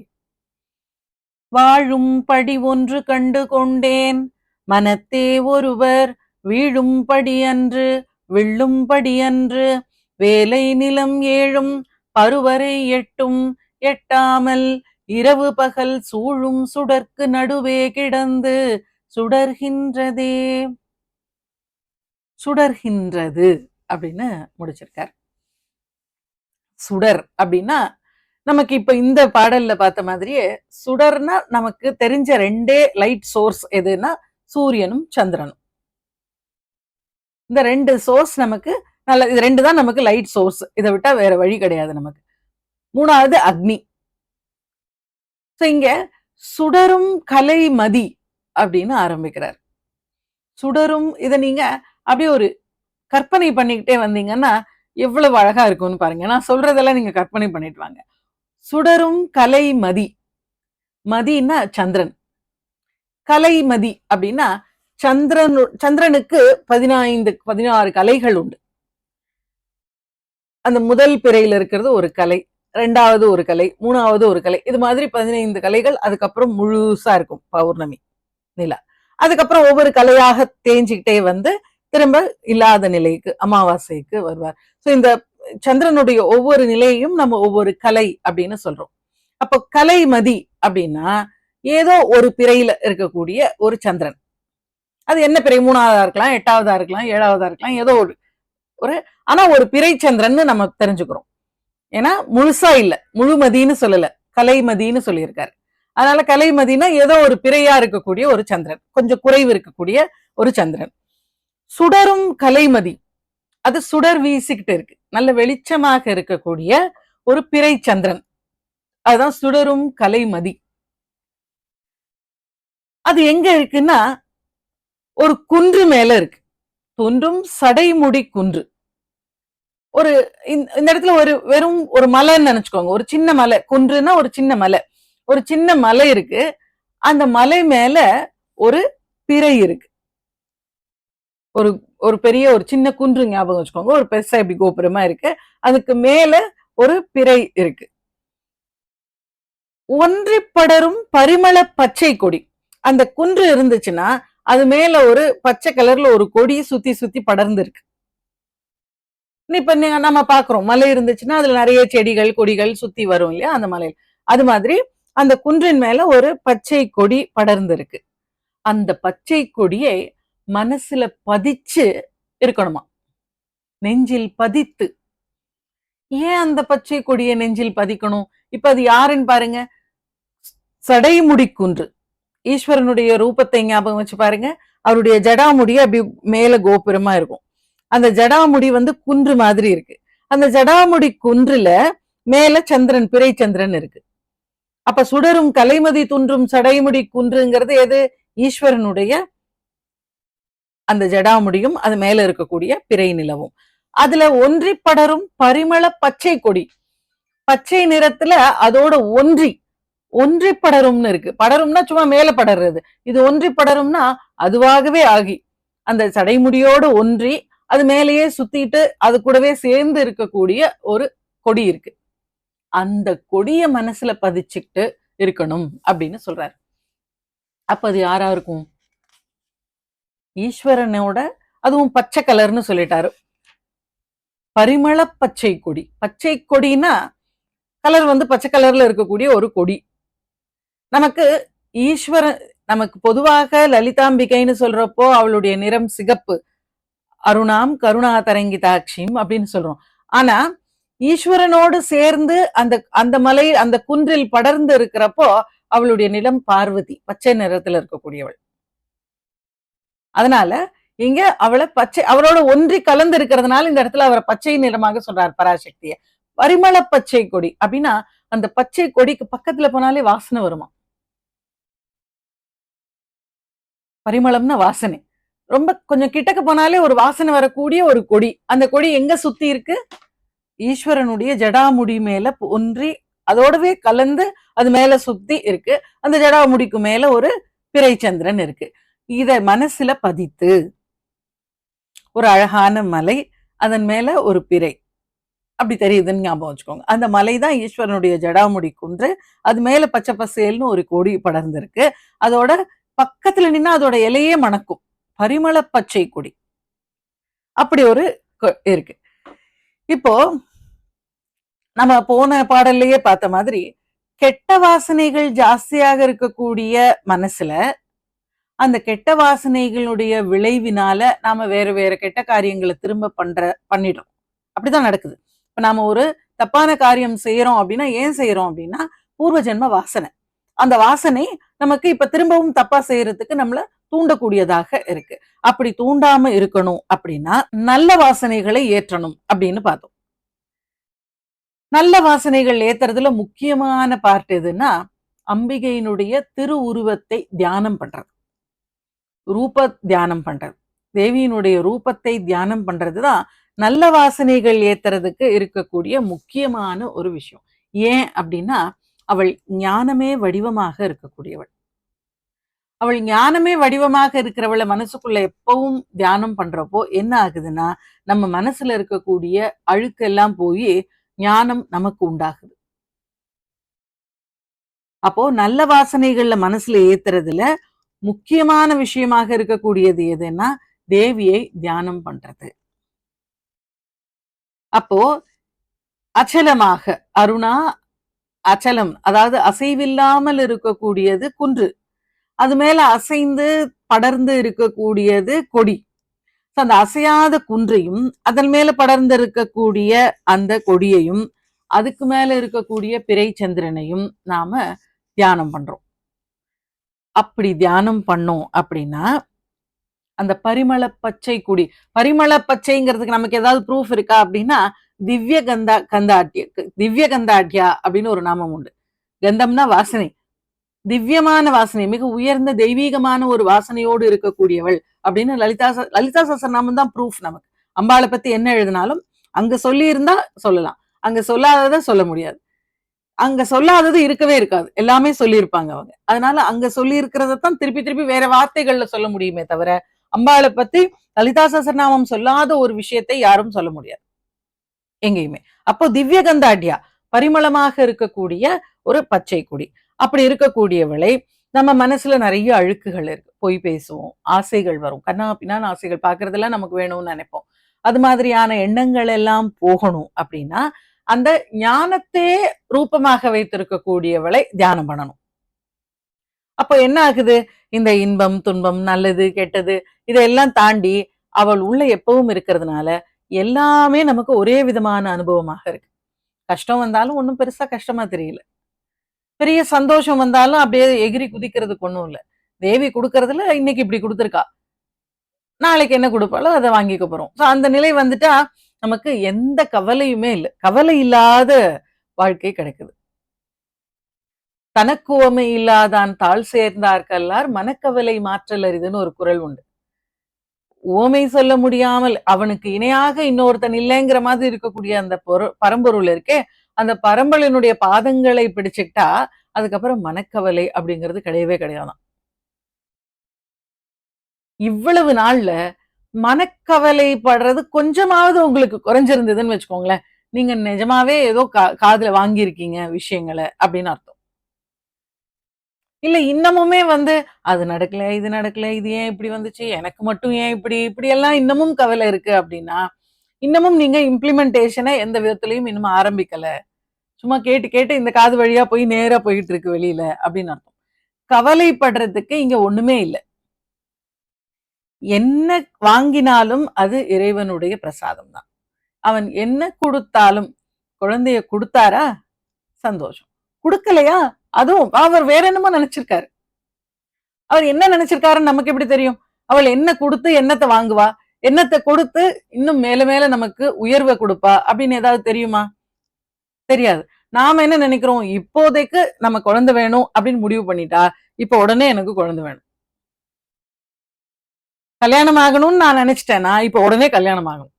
A: வாழும் படி ஒன்று கண்டு கொண்டேன், மனத்தே ஒருவர் வீழும்படி அன்று வெல்லும்படி அன்று. வேலை நிலம் 7 பருவரை 8 எட்டாமல் இரவு பகல் சூழும் சுடர்க்கு நடுவே கிடந்து சுடர்கின்றதே. சுடர்கின்றது அப்படின்னு முடிச்சிருக்கார். சுடர் அப்படின்னா நமக்கு இப்ப இந்த பாடல்ல பார்த்த மாதிரியே சுடர்னா நமக்கு தெரிஞ்ச 2 லைட் சோர்ஸ் எதுன்னா சூரியனும் சந்திரனும். இந்த 2 சோர்ஸ் நமக்கு நல்ல, இது 2 தான் நமக்கு லைட் சோர்ஸ், இதை விட்டா வேற வழி கிடையாது நமக்கு. 3வது அக்னி. இங்க சுடரும் கலை மதி அப்படின்னு ஆரம்பிக்கிறார். சுடரும், இதை நீங்க அப்படியே ஒரு கற்பனை பண்ணிக்கிட்டே வந்தீங்கன்னா எவ்வளவு அழகா இருக்கும்னு பாருங்க. நான் சொல்றதெல்லாம் நீங்க கற்பனை பண்ணிட்டு வாங்க. சுடரும் கலை மதி, மதினா சந்திரன், கலை மதி அப்படின்னா சந்திரனுக்கு 16 கலைகள் உண்டு. அந்த முதல் பிறையில இருக்கிறது ஒரு கலை, 2வது ஒரு கலை, 3வது ஒரு கலை, இது மாதிரி 15 கலைகள். அதுக்கப்புறம் முழுசா இருக்கும் பௌர்ணமி. நிலா. அதுக்கப்புறம் ஒவ்வொரு கலையாக தேஞ்சிக்கிட்டே வந்து திரும்ப இல்லாத நிலைக்கு அமாவாசைக்கு வருவார். சோ இந்த சந்திரனுடைய ஒவ்வொரு நிலையையும் நம்ம ஒவ்வொரு கலை அப்படின்னு சொல்றோம். அப்போ கலைமதி அப்படின்னா ஏதோ ஒரு பிறையில இருக்கக்கூடிய ஒரு சந்திரன். அது என்ன பிறை? 3ஆவதா இருக்கலாம், 8ஆவதா இருக்கலாம், 7ஆவதா இருக்கலாம், ஏதோ ஒரு ஒரு ஆனா ஒரு பிறை சந்திரன் நம்ம தெரிஞ்சுக்கிறோம். ஏன்னா முழுசா இல்ல, முழுமதின்னு சொல்லல, கலைமதின்னு சொல்லியிருக்காரு. அதனால கலைமதினா ஏதோ ஒரு பிறையா இருக்கக்கூடிய ஒரு சந்திரன், கொஞ்சம் குறைவு இருக்கக்கூடிய ஒரு சந்திரன். சுடரும் கலைமதி, அது சுடர் வீசிக்கிட்டு இருக்கு, நல்ல வெளிச்சமாக இருக்கக்கூடிய ஒரு பிறை சந்திரன், அதுதான் சுடரும் கலைமதி. அது எங்க இருக்குன்னா ஒரு குன்று மேல இருக்கு, தோன்றும் சடைமுடி குன்று. ஒரு இந்த இடத்துல ஒரு வெறும் ஒரு மலைன்னு நினைச்சுக்கோங்க, ஒரு சின்ன மலை, குன்றுனா ஒரு சின்ன மலை, ஒரு சின்ன மலை இருக்கு. அந்த மலை மேல ஒரு பிறை இருக்கு. ஒரு ஒரு பெரிய ஒரு சின்ன குன்று ஞாபகம் வச்சுக்கோங்க, ஒரு பெருசா இப்படி கோபுரமா இருக்கு, அதுக்கு மேல ஒரு பிறை இருக்கு. ஒன்றி படரும் பரிமள பச்சை கொடி. அந்த குன்று இருந்துச்சுன்னா அது மேல ஒரு பச்சை கலர்ல ஒரு கொடி சுத்தி சுத்தி படர்ந்து இருக்கு. இப்ப நம்ம பாக்குறோம், மலை இருந்துச்சுன்னா அதுல நிறைய செடிகள் கொடிகள் சுத்தி வரும் இல்லையா அந்த மலையில். அது மாதிரி அந்த குன்றின் மேல ஒரு பச்சை கொடி படர்ந்து இருக்கு. அந்த பச்சை கொடியை மனசுல பதிச்சு இருக்கணுமா, நெஞ்சில் பதித்து. ஏன் அந்த பச்சை கொடியை நெஞ்சில் பதிக்கணும்? இப்ப அது யாருன்னு பாருங்க, சடைமுடி குன்று. ஈஸ்வரனுடைய ரூபத்தை ஞாபகம் வச்சு பாருங்க, அவருடைய ஜடாமுடி அப்படி மேல கோபுரமா இருக்கும். அந்த ஜடாமுடி வந்து குன்று மாதிரி இருக்கு. அந்த ஜடாமுடி குன்றுல மேல சந்திரன், பிறை சந்திரன் இருக்கு. அப்ப சுடரும் கலைமதி துன்றும் சடைமுடி குன்றுங்கிறது எது? ஈஸ்வரனுடைய அந்த ஜடாமுடியும் அது மேல இருக்கக்கூடிய பிறை நிலவும். அதுல ஒன்றி படரும் பரிமள பச்சை கொடி, பச்சை நிறத்துல அதோட ஒன்றி ஒன்றி படரும்னு இருக்கு. படரும்னா சும்மா மேல படர்றது, இது ஒன்றி படரும்னா அதுவாகவே ஆகி அந்த சடைமுடியோடு ஒன்றி அது மேலேயே சுத்திட்டு அது கூடவே சேர்ந்து இருக்கக்கூடிய ஒரு கொடி இருக்கு. அந்த கொடிய மனசுல பதிச்சுக்கிட்டு இருக்கணும் அப்படின்னு சொல்றாரு. அப்ப அது யாரா இருக்கும்? ஈஸ்வரனோட, அதுவும் பச்சை கலர்னு சொல்லிட்டாரு, பரிமள பச்சை கொடி. பச்சை கொடினா கலர் வந்து பச்சை கலர்ல இருக்கக்கூடிய ஒரு கொடி. நமக்கு ஈஸ்வரன், நமக்கு பொதுவாக லலிதாம்பிகைன்னு சொல்றப்போ அவளுடைய நிறம் சிகப்பு, அருணாம் கருணா தரங்கிதாட்சியும் அப்படின்னு சொல்றோம். ஆனா ஈஸ்வரனோடு சேர்ந்து அந்த அந்த மலை அந்த குன்றில் படர்ந்து இருக்கிறப்போ அவளுடைய நிலம் பார்வதி, பச்சை நிறத்துல இருக்கக்கூடியவள். அதனால இங்க அவளை பச்சை, அவரோட ஒன்றி கலந்து இருக்கிறதுனால இந்த இடத்துல அவரை பச்சை நிறமாக சொல்றார் பராசக்திய. பரிமள பச்சை கொடி அப்படின்னா அந்த பச்சை கொடிக்கு பக்கத்துல போனாலே வாசனை வருமா. பரிமளம்னா வாசனை, ரொம்ப கொஞ்சம் கிட்டக்கு போனாலே ஒரு வாசனை வரக்கூடிய ஒரு கொடி. அந்த கொடி எங்க சுத்தி இருக்கு? ஈஸ்வரனுடைய ஜடாமுடி மேல ஒன்றி அதோடவே கலந்து அது மேல சுத்தி இருக்கு. அந்த ஜடாமுடிக்கு மேல ஒரு பிறை சந்திரன் இருக்கு. இத மனசுல பதித்து, ஒரு அழகான மலை, அதன் மேல ஒரு பிறை அப்படி தெரியுதுன்னு ஞாபகம் வச்சுக்கோங்க. அந்த மலைதான் ஈஸ்வரனுடைய ஜடாமுடி குன்று. அது மேல பச்சை பசேல்னு ஒரு கொடி படர்ந்திருக்கு. அதோட பக்கத்துல நின்னா அதோட இலையே மணக்கும், பரிமள பச்சை கொடி. அப்படி ஒரு இருக்கு. இப்போ நம்ம போன பாடல்லையே பார்த்த மாதிரி கெட்ட வாசனைகள் ஜாஸ்தியாக இருக்கக்கூடிய மனசுல அந்த கெட்ட வாசனைகளுடைய விளைவினால நாம வேற வேற கெட்ட காரியங்களை திரும்ப பண்ணிடுறோம். அப்படிதான் நடக்குது. இப்ப நாம ஒரு தப்பான காரியம் செய்யறோம் அப்படின்னா ஏன் செய்யறோம் அப்படின்னா பூர்வ ஜென்ம வாசனை. அந்த வாசனை நமக்கு இப்ப திரும்பவும் தப்பா செய்யறதுக்கு நம்மள தூண்டக்கூடியதாக இருக்கு. அப்படி தூண்டாம இருக்கணும் அப்படின்னா நல்ல வாசனைகளை ஏற்றணும் அப்படின்னு பார்த்தோம். நல்ல வாசனைகள் ஏத்துறதுல முக்கியமான பார்ட் எதுன்னா அம்பிகையினுடைய திரு உருவத்தை தியானம் பண்றது, ரூப தியானம் பண்றது. தேவியினுடைய ரூபத்தை தியானம் பண்றதுதான் நல்ல வாசனைகள் ஏத்துறதுக்கு இருக்கக்கூடிய முக்கியமான ஒரு விஷயம். ஏன் அப்படின்னா அவள் ஞானமே வடிவமாக இருக்கக்கூடியவள். அவள் ஞானமே வடிவமாக இருக்கிறவளை மனசுக்குள்ள எப்பவும் தியானம் பண்றப்போ என்ன ஆகுதுன்னா நம்ம மனசுல இருக்கக்கூடிய அழுக்கெல்லாம் போய் ஞானம் நமக்கு உண்டாகுது. அப்போ நல்ல வாசனைகள்ல மனசுல ஏத்துறதுல முக்கியமான விஷயமாக இருக்கக்கூடியது எதுன்னா தேவியை தியானம் பண்றது. அப்போ அச்சலமாக, அருணா அச்சலம், அதாவது அசைவில்லாமல் இருக்கக்கூடியது குன்று, அது மேல அசைந்து படர்ந்து இருக்கக்கூடியது கொடி. அந்த அசையாத குன்றையும் அதன் மேல படர்ந்து இருக்கக்கூடிய அந்த கொடியையும் அதுக்கு மேல இருக்கக்கூடிய பிறை சந்திரனையும் நாம தியானம் பண்றோம். அப்படி தியானம் பண்ணோம் அப்படின்னா அந்த பரிமள பச்சை கொடி, பரிமள பச்சைங்கிறதுக்கு நமக்கு ஏதாவது ப்ரூஃப் இருக்கா அப்படின்னா திவ்ய திவ்ய கந்தாட்யா அப்படின்னு ஒரு நாமம் உண்டு. கந்தம்னா வாசனை, திவ்யமான வாசனை, மிக உயர்ந்த தெய்வீகமான ஒரு வாசனையோடு இருக்கக்கூடியவள் அப்படின்னு லலிதா சஹஸ்ரநாமம் தான் ப்ரூஃப் நமக்கு. அம்பாளை பத்தி என்ன எழுதினாலும் அங்க சொல்லி இருந்தா சொல்லலாம், அங்க சொல்லாததை சொல்ல முடியாது. அங்க சொல்லாதது இருக்கவே இருக்காது, எல்லாமே சொல்லியிருப்பாங்க அவங்க. அதனால அங்க சொல்லி இருக்கிறதான் திருப்பி திருப்பி வேற வார்த்தைகள்ல சொல்ல முடியுமே தவிர அம்பாளை பத்தி லலிதா சஹஸ்ரநாமம் சொல்லாத ஒரு விஷயத்தை யாரும் சொல்ல முடியாது எங்கேயுமே. அப்போ திவ்ய கந்தாட்யா, பரிமளமாக இருக்கக்கூடிய ஒரு பச்சை கொடி. அப்படி இருக்கக்கூடியவளை நம்ம மனசுல நிறைய அழுக்குகள் இருக்கு, பொய் பேசுவோம், ஆசைகள் வரும், கண்ணா பின்னான்னு ஆசைகள், பாக்குறதெல்லாம் நமக்கு வேணும்னு நினைப்போம். அது மாதிரியான எண்ணங்கள் எல்லாம் போகணும் அப்படின்னா அந்த ஞானத்தே ரூபமாக வைத்திருக்கக்கூடியவளை தியானம் பண்ணணும். அப்போ என்ன ஆகுது, இந்த இன்பம் துன்பம் நல்லது கெட்டது இதெல்லாம் தாண்டி அவள் உள்ள எப்பவும் இருக்கிறதுனால எல்லாமே நமக்கு ஒரே விதமான அனுபவமாக இருக்கு. கஷ்டம் வந்தாலும் ஒன்றும் பெருசா கஷ்டமா தெரியல, பெரிய சந்தோஷம் வந்தாலும் அப்படியே எகிரி குதிக்கிறதுக்கு ஒன்றும் இல்லை. தேவி கொடுக்கறதுல இன்னைக்கு இப்படி கொடுத்துருக்கா, நாளைக்கு என்ன கொடுப்பாலோ அதை வாங்கிக்க போறோம். ஸோ அந்த நிலை வந்துட்டா நமக்கு எந்த கவலையுமே இல்லை, கவலை இல்லாத வாழ்க்கை கிடைக்குது. தனக்கு உவமை இல்லாதான் தாழ் சேர்ந்தார்கல்லார் மனக்கவலை மாற்றல் அரிதுன்னு ஒரு குறள் உண்டு. ஓமை சொல்ல முடியாமல் அவனுக்கு இணையாக இன்னொருத்தன் இல்லைங்கிற மாதிரி இருக்கக்கூடிய அந்த பரம்பொருள் இருக்கே, அந்த பரம்பொருளினுடைய பாதங்களை பிடிச்சுக்கிட்டா அதுக்கப்புறம் மனக்கவலை அப்படிங்கிறது கிடையவே கிடையாதாம். இவ்வளவு நாள்ல மனக்கவலை படுறது கொஞ்சமாவது உங்களுக்கு குறைஞ்சிருந்ததுன்னு வச்சுக்கோங்களேன், நீங்க நிஜமாவே ஏதோ காதுல வாங்கியிருக்கீங்க விஷயங்களை அப்படின்னு அர்த்தம். இல்ல இன்னமுமே அது நடக்கல, இது நடக்கல, இது ஏன் இப்படி வந்துச்சு, எனக்கு மட்டும் ஏன் இப்படி இப்படி எல்லாம் இன்னமும் கவலை இருக்கு அப்படின்னா இன்னமும் நீங்க இம்ப்ளிமெண்டேஷனை எந்த விதத்திலையும் இன்னும் ஆரம்பிக்கல, சும்மா கேட்டு கேட்டு இந்த காது வழியா போய் நேரா போயிட்டு இருக்கு வெளியில அப்படின்னு அர்த்தம். கவலைப்படுறதுக்கு இங்க ஒண்ணுமே இல்லை. என்ன வாங்கினாலும் அது இறைவனுடைய பிரசாதம் தான். அவன் என்ன கொடுத்தாலும், குழந்தைய கொடுத்தாரா சந்தோஷம், கொடுக்கலையா அதுவும் அவர் வேற என்னமோ நினைச்சிருக்காரு. அவர் என்ன நினைச்சிருக்காருன்னு நமக்கு எப்படி தெரியும்? அவள் என்ன கொடுத்து என்னத்தை வாங்குவா, என்னத்தை கொடுத்து இன்னும் மேல மேல நமக்கு உயர்வை கொடுப்பா அப்படின்னு ஏதாவது தெரியுமா? தெரியாது. நாம என்ன நினைக்கிறோம், இப்போதைக்கு நம்ம குழந்தை வேணும் அப்படின்னு முடிவு பண்ணிட்டா இப்ப உடனே எனக்கு குழந்தை வேணும், கல்யாணம் ஆகணும்னு நான் நினைச்சிட்டேன்னா இப்ப உடனே கல்யாணம் ஆகணும்.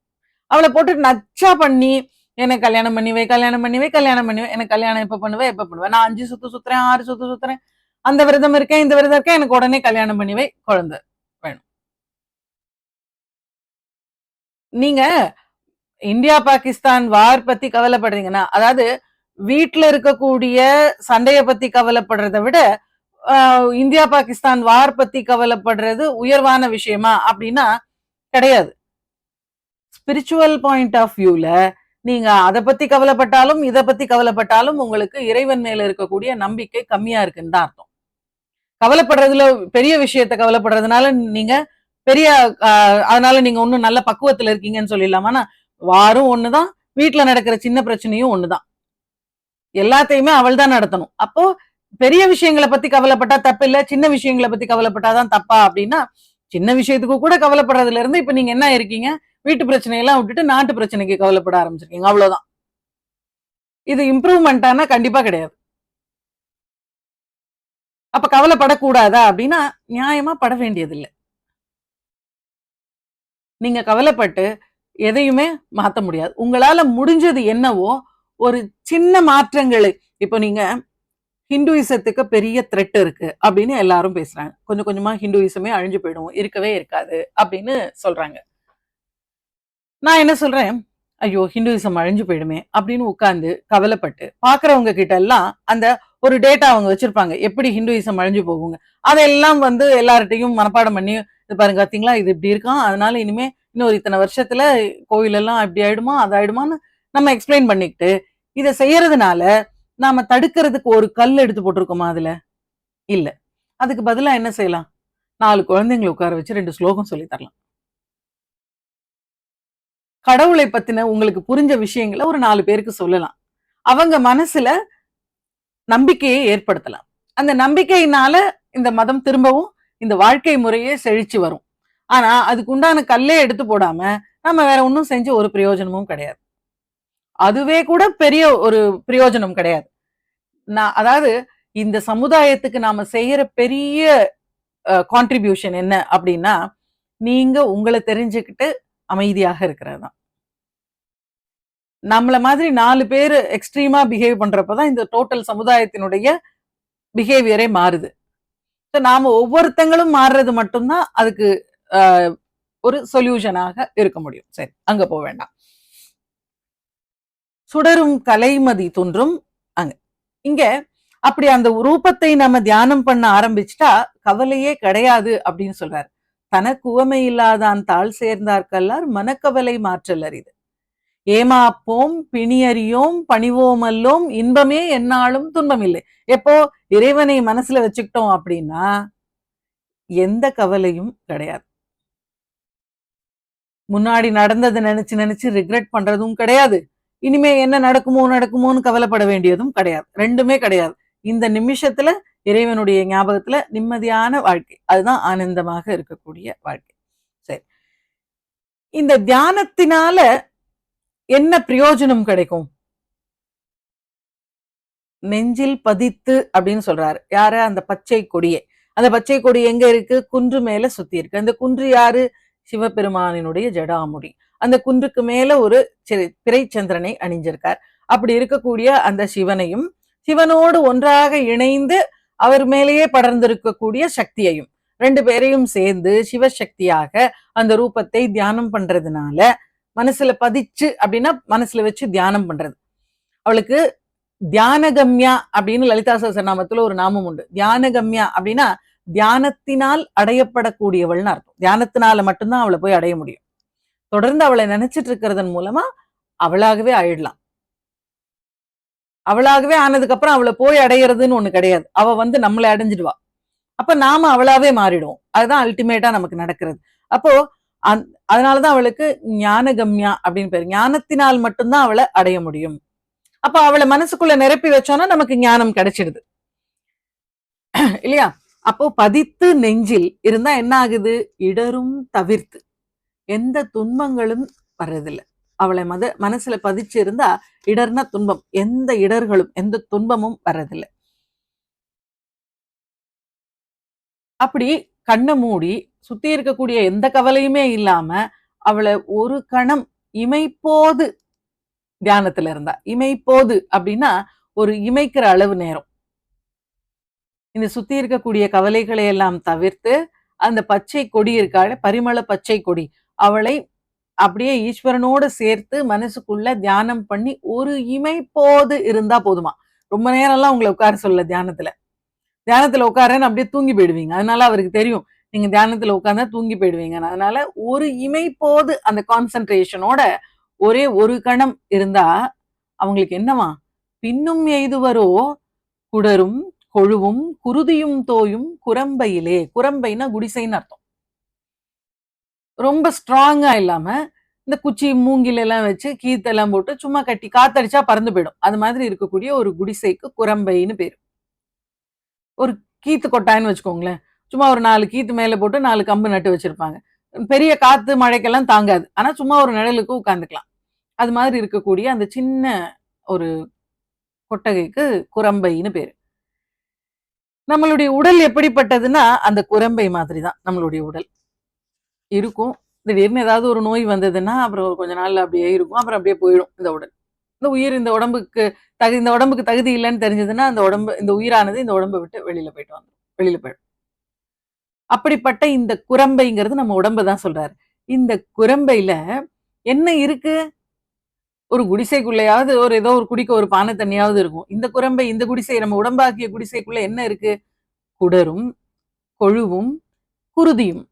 A: அவளை போட்டு நச்சா பண்ணி எனக்கு கல்யாணம் பண்ணிவே கல்யாணம் பண்ணிவே கல்யாணம் பண்ணிவே, எனக்கு கல்யாணம் எப்ப பண்ணுவேன் எப்ப பண்ணுவேன், நான் 5 சுத்து சுத்துறேன் 6 சுத்து சுத்துறேன், அந்த விரதம் இருக்கேன் இந்த விரதம் இருக்கேன், எனக்கு உடனே கல்யாணம் பண்ணிவே குழந்தை வேணும். நீங்க இந்தியா பாகிஸ்தான் வார் பத்தி கவலைப்படுறீங்கன்னா, அதாவது வீட்டுல இருக்கக்கூடிய சண்டைய பத்தி கவலைப்படுறதை விட இந்தியா பாகிஸ்தான் வார் பத்தி கவலைப்படுறது உயர்வான விஷயமா அப்படின்னா கிடையாது. ஸ்பிரிச்சுவல் பாயிண்ட் ஆஃப் வியூல நீங்க அதை பத்தி கவலைப்பட்டாலும் இதை பத்தி கவலைப்பட்டாலும் உங்களுக்கு இறைவன் மேல இருக்கக்கூடிய நம்பிக்கை கம்மியா இருக்குன்னு தான் அர்த்தம். கவலைப்படுறதுல பெரிய விஷயத்த கவலைப்படுறதுனால நீங்க பெரிய அதனால நீங்க ஒன்னும் நல்ல பக்குவத்துல இருக்கீங்கன்னு சொல்லிடலாமா? வாரும் ஒண்ணுதான், வீட்டுல நடக்கிற சின்ன பிரச்சனையும் ஒண்ணுதான், எல்லாத்தையுமே அவள் தான் நடத்தணும். அப்போ பெரிய விஷயங்களை பத்தி கவலைப்பட்டா தப்பு இல்ல, சின்ன விஷயங்களை பத்தி கவலைப்பட்டாதான் தப்பா அப்படின்னா சின்ன விஷயத்துக்கு கூட கவலைப்படுறதுல இருந்து இப்ப நீங்க என்ன இருக்கீங்க, வீட்டு பிரச்சனையெல்லாம் விட்டுட்டு நாட்டு பிரச்சனைக்கு கவலைப்பட ஆரம்பிச்சிருக்கீங்க, அவ்வளவுதான். இது இம்ப்ரூவ்மெண்டானா கண்டிப்பா கிடையாது. அப்ப கவலைப்படக்கூடாதா அப்படின்னா நியாயமா பட வேண்டியதில்லை. நீங்க கவலைப்பட்டு எதையுமே மாத்த முடியாது. உங்களால முடிஞ்சது என்னவோ ஒரு சின்ன மாற்றங்களை, இப்போ நீங்க ஹிந்துயிசத்துக்கு பெரிய த்ரெட் இருக்கு அப்படின்னு எல்லாரும் பேசுறாங்க, கொஞ்சம் கொஞ்சமா ஹிந்துயிசமே அழிஞ்சு போயிடும், இருக்கவே இருக்காது அப்படின்னு சொல்றாங்க. நான் என்ன சொல்றேன், ஐயோ ஹிந்துயிசம் அழிஞ்சு போயிடுமே அப்படின்னு உட்கார்ந்து கவலைப்பட்டு பாக்குறவங்க கிட்ட எல்லாம் அந்த ஒரு டேட்டா அவங்க வச்சிருப்பாங்க, எப்படி ஹிந்துயிசம் அழிஞ்சு போகுங்க. அதெல்லாம் வந்து எல்லார்ட்டையும் மனப்பாடம் பண்ணி, இது பாருங்க பாத்தீங்களா, இது இப்படி இருக்கான், அதனால இனிமே இன்னொரு இத்தனை வருஷத்துல கோயில் எல்லாம் இப்படி ஆயிடுமா அது ஆயிடுமான்னு நம்ம எக்ஸ்பிளைன் பண்ணிக்கிட்டு, இதை செய்யறதுனால நாம தடுக்கிறதுக்கு ஒரு கல் எடுத்து போட்டிருக்கோமா அதுல? இல்ல. அதுக்கு பதிலா என்ன செய்யலாம்? 4 குழந்தைங்களை உட்கார வச்சு 2 ஸ்லோகம் சொல்லி தரலாம். கடவுளை பத்தின உங்களுக்கு புரிஞ்ச விஷயங்களை ஒரு 4 பேருக்கு சொல்லலாம். அவங்க மனசுல நம்பிக்கையை ஏற்படுத்தலாம். அந்த நம்பிக்கையினால இந்த மதம் திரும்பவும் இந்த வாழ்க்கை முறையே செழிச்சு வரும். ஆனா அதுக்கு உண்டான கல்லே எடுத்து போடாம நம்ம வேற ஒன்னும் செஞ்சு ஒரு பிரயோஜனமும் கிடையாது. அதுவே கூட பெரிய ஒரு பிரயோஜனம் கிடையாது. அதாவது இந்த சமுதாயத்துக்கு நாம செய்யற பெரிய கான்ட்ரிபியூஷன் என்ன அப்படின்னா, நீங்க உங்களை தெரிஞ்சுக்கிட்டு அமைதியாக இருக்கிறது தான். நம்மள மாதிரி 4 பேர் எக்ஸ்ட்ரீமா பிஹேவ் பண்றப்பதான் இந்த டோட்டல் சமுதாயத்தினுடைய பிஹேவியரே மாறுது. நாம ஒவ்வொருத்தங்களும் மாறுறது மட்டும்தான் அதுக்கு ஒரு சொல்யூஷனாக இருக்க முடியும். சரி, அங்க போக வேண்டாம். சுடரும் கலைமதி தோன்றும் அங்க இங்க அப்படி அந்த ரூபத்தை நம்ம தியானம் பண்ண ஆரம்பிச்சுட்டா கவலையே கிடையாது அப்படின்னு சொல்றாரு. தனக்கு உவமை இல்லாதான் தாழ் சேர்ந்தார்கல்லார் மனக்கவலை மாற்றல் அரிது. ஏமாப்போம் பிணியறியோம் பணிவோமல்லோம் இன்பமே என்னாலும் துன்பம் இல்லை. எப்போ இறைவனை மனசுல வச்சுக்கிட்டோம் அப்படின்னா எந்த கவலையும் கிடையாது. முன்னாடி நடந்ததை நினைச்சு நினைச்சு ரிக்ரெட் பண்றதும் கிடையாது. இனிமே என்ன நடக்குமோன்னு கவலைப்பட வேண்டியதும் கிடையாது. ரெண்டுமே கிடையாது. இந்த நிமிஷத்துல இறைவனுடைய ஞாபகத்துல நிம்மதியான வாழ்க்கை, அதுதான் ஆனந்தமாக இருக்கக்கூடிய வாழ்க்கை. சரி, இந்த தியானத்தினால என்ன பிரயோஜனம் கிடைக்கும்? நெஞ்சில் பதித்து அப்படின்னு சொல்றாரு. யார? அந்த பச்சை கொடியை. அந்த பச்சை கொடி எங்க இருக்கு? குன்று மேல சுத்தி இருக்கு. அந்த குன்று யாரு? சிவபெருமானினுடைய ஜடாமுடி. அந்த குன்றுக்கு மேல ஒரு பிறைச்சந்திரனை அணிஞ்சிருக்கார். அப்படி இருக்கக்கூடிய அந்த சிவனையும் சிவனோடு ஒன்றாக இணைந்து அவர் மேலேயே படர்ந்திருக்கக்கூடிய சக்தியையும் 2 பேரையும் சேர்ந்து சிவசக்தியாக அந்த ரூபத்தை தியானம் பண்றதுனால மனசுல பதிச்சு அப்படின்னா மனசுல வச்சு தியானம் பண்றது. அவளுக்கு தியானகம்யா அப்படின்னு லலிதா சஹஸ்ரநாமத்துல ஒரு நாமம் உண்டு. தியானகம்யா அப்படின்னா தியானத்தினால் அடையப்படக்கூடியவள்னு அர்த்தம். தியானத்தினால மட்டும்தான் அவளை போய் அடைய முடியும். தொடர்ந்து அவளை நினைச்சிட்டு இருக்கிறதன் மூலமா அவளாகவே ஆயிடலாம். அவளாகவே ஆனதுக்கு அப்புறம் அவளை போய் அடையிறதுன்னு ஒண்ணு கிடையாது. அவ வந்து நம்மளை அடைஞ்சிடுவா. அப்ப நாம அவளாவே மாறிடுவோம். அதுதான் அல்டிமேட்டா நமக்கு நடக்கிறது. அப்போ அதனாலதான் அவளுக்கு ஞானகம்யா அப்படின்னு பேரு. ஞானத்தினால் மட்டும்தான் அவளை அடைய முடியும். அப்ப அவளை மனசுக்குள்ள நிரப்பி வச்சோம்னா நமக்கு ஞானம் கிடைச்சிடுது இல்லையா? அப்போ பதித்து நெஞ்சில் இருந்தா என்ன ஆகுது? இடரும் தவிர்த்து எந்த துன்பங்களும் வர்றதில்லை. அவளை மனசுல பதிச்சு இருந்தா இடர்னா துன்பம், எந்த இடர்களும் எந்த துன்பமும் வர்றதில்லை. அப்படி கண்ணை மூடி சுத்தி இருக்கக்கூடிய எந்த கவலையுமே இல்லாம அவளை ஒரு கணம் இமைப்போது தியானத்துல இருந்தா. இமைப்போது அப்படின்னா ஒரு இமைக்கிற அளவு நேரம். இந்த சுத்தி இருக்கக்கூடிய கவலைகளை எல்லாம் தவிர்த்து அந்த பச்சை கொடி இருக்காள், பரிமள பச்சை கொடி, அவளை அப்படியே ஈஸ்வரனோட சேர்த்து மனசுக்குள்ள தியானம் பண்ணி ஒரு இமைப்போது இருந்தா போதுமா. ரொம்ப நேரம்லாம் உங்களை உட்கார சொல்ல. தியானத்துல உட்காரன்னு அப்படியே தூங்கி போயிடுவீங்க. அதனால அவருக்கு தெரியும் நீங்க தியானத்துல உட்கார்ந்தா தூங்கி போயிடுவீங்க. அதனால ஒரு இமைப்போது அந்த கான்சென்ட்ரேஷனோட ஒரே ஒரு கணம் இருந்தா அவங்களுக்கு என்னவா? பின்னும் எய்துவரோ குடரும் கொழுவும் குருதியும் தோயும் குரம்பையிலே. குரம்பைனா குடிசைன்னு அர்த்தம். ரொம்ப ஸ்ட்ராங்கா இல்லாம இந்த குச்சி மூங்கில எல்லாம் வச்சு கீத்தெல்லாம் போட்டு சும்மா கட்டி காத்தடிச்சா பறந்து போயிடும். அது மாதிரி இருக்கக்கூடிய ஒரு குடிசைக்கு குரம்பைன்னு பேரு. ஒரு கீத்து கொட்டாயின்னு வச்சுக்கோங்களேன். சும்மா ஒரு 4 கீத்து மேல போட்டு 4 கம்பு நட்டு வச்சிருப்பாங்க. பெரிய காத்து மழைக்கெல்லாம் தாங்காது. ஆனா சும்மா ஒரு நிழலுக்கு உட்கார்ந்துக்கலாம். அது மாதிரி இருக்கக்கூடிய அந்த சின்ன ஒரு கொட்டகைக்கு குரம்பைன்னு பேரு. நம்மளுடைய உடல் எப்படிப்பட்டதுன்னா அந்த குரம்பை மாதிரி தான் நம்மளுடைய உடல் இருக்கும். திடீர்னு ஏதாவது ஒரு நோய் வந்ததுன்னா அப்புறம் கொஞ்ச நாள்ல அப்படியே இருக்கும். அப்புறம் அப்படியே போயிடும் இந்த உடல். இந்த உயிர் இந்த உடம்புக்கு தகுதி இல்லைன்னு தெரிஞ்சதுன்னா அந்த உடம்பு, இந்த உயிரானது இந்த உடம்பை விட்டு வெளியில போயிடும். அப்படிப்பட்ட இந்த குரம்பைங்கிறது நம்ம உடம்பு தான் சொல்றாரு. இந்த குரம்பையில என்ன இருக்கு? ஒரு குடிசைக்குள்ளயாவது ஏதோ ஒரு குடிக்க ஒரு பானை தண்ணியாவது இருக்கும். இந்த குரம்பை, இந்த குடிசை, நம்ம உடம்பாக்கிய குடிசைக்குள்ள என்ன இருக்கு? குடரும், கொழுவும், குருதியும்.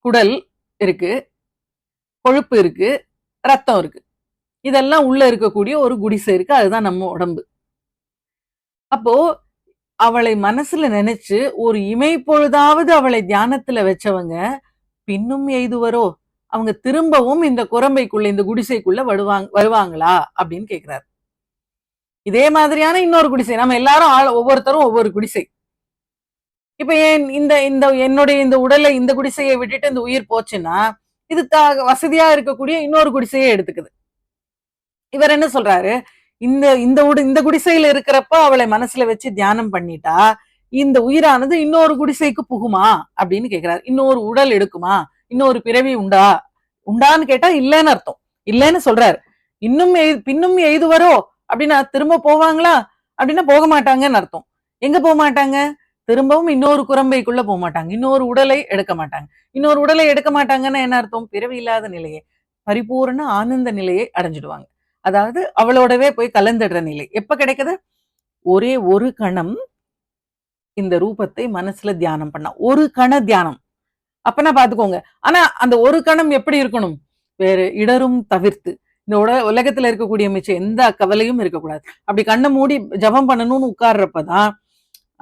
A: குடல் இருக்கு, கொழுப்பு இருக்கு, ரத்தம் இருக்கு. இதெல்லாம் உள்ள இருக்கக்கூடிய ஒரு குடிசை இருக்கு. அதுதான் நம்ம உடம்பு. அப்போ அவளை மனசுல நினைச்சு ஒரு இமை பொழுதாவது அவளை தியானத்துல வச்சவங்க பின்னும் எய்துவரோ? அவங்க திரும்பவும் இந்த குரம்பைக்குள்ள, இந்த குடிசைக்குள்ள வருவாங்களா அப்படின்னு கேக்குறாரு. இதே மாதிரியான இன்னொரு குடிசை, நம்ம எல்லாரும் ஒவ்வொருத்தரும் ஒவ்வொரு குடிசை. இப்ப ஏன் இந்த இந்த என்னுடைய இந்த உடலை, இந்த குடிசையை விட்டுட்டு இந்த உயிர் போச்சுன்னா, இது வசதியா இருக்கக்கூடிய இன்னொரு குடிசையை எடுத்துக்குது. இவர் என்ன சொல்றாரு? இந்த இந்த இந்த குடிசையில இருக்கிறப்ப அவளை மனசுல வச்சு தியானம் பண்ணிட்டா இந்த உயிரானது இன்னொரு குடிசைக்கு புகுமா அப்படின்னு கேக்குறாரு. இன்னொரு உடல் எடுக்குமா? இன்னொரு பிறவி உண்டா? உண்டான்னு கேட்டா இல்லைன்னு அர்த்தம். இல்லைன்னு சொல்றாரு. பின்னும் எய்துவரோ அப்படின்னா திரும்ப போவாங்களா அப்படின்னா போக மாட்டாங்கன்னு அர்த்தம். எங்க போக மாட்டாங்க? திரும்பவும் இன்னொரு குரம்பைக்குள்ள போக மாட்டாங்க. இன்னொரு உடலை எடுக்க மாட்டாங்க. இன்னொரு உடலை எடுக்க மாட்டாங்கன்னா என்ன அர்த்தம்? பிறவி இல்லாத நிலையை, பரிபூர்ண ஆனந்த நிலையை அடைஞ்சிடுவாங்க. அதாவது அவளோடவே போய் கலந்துடுற நிலை எப்ப கிடைக்குது? ஒரே ஒரு கணம் இந்த ரூபத்தை மனசுல தியானம் பண்ணா, ஒரு கண தியானம். அப்பனா பாத்துக்கோங்க. ஆனா அந்த ஒரு கணம் எப்படி இருக்கணும்? வேற இடரும் தவிர்த்து, இந்த உலகத்துல இருக்கக்கூடிய மிச்சம் எந்த கவலையும் இருக்கக்கூடாது. அப்படி கண்ணை மூடி ஜபம் பண்ணணும்னு உட்கார்றப்பதான்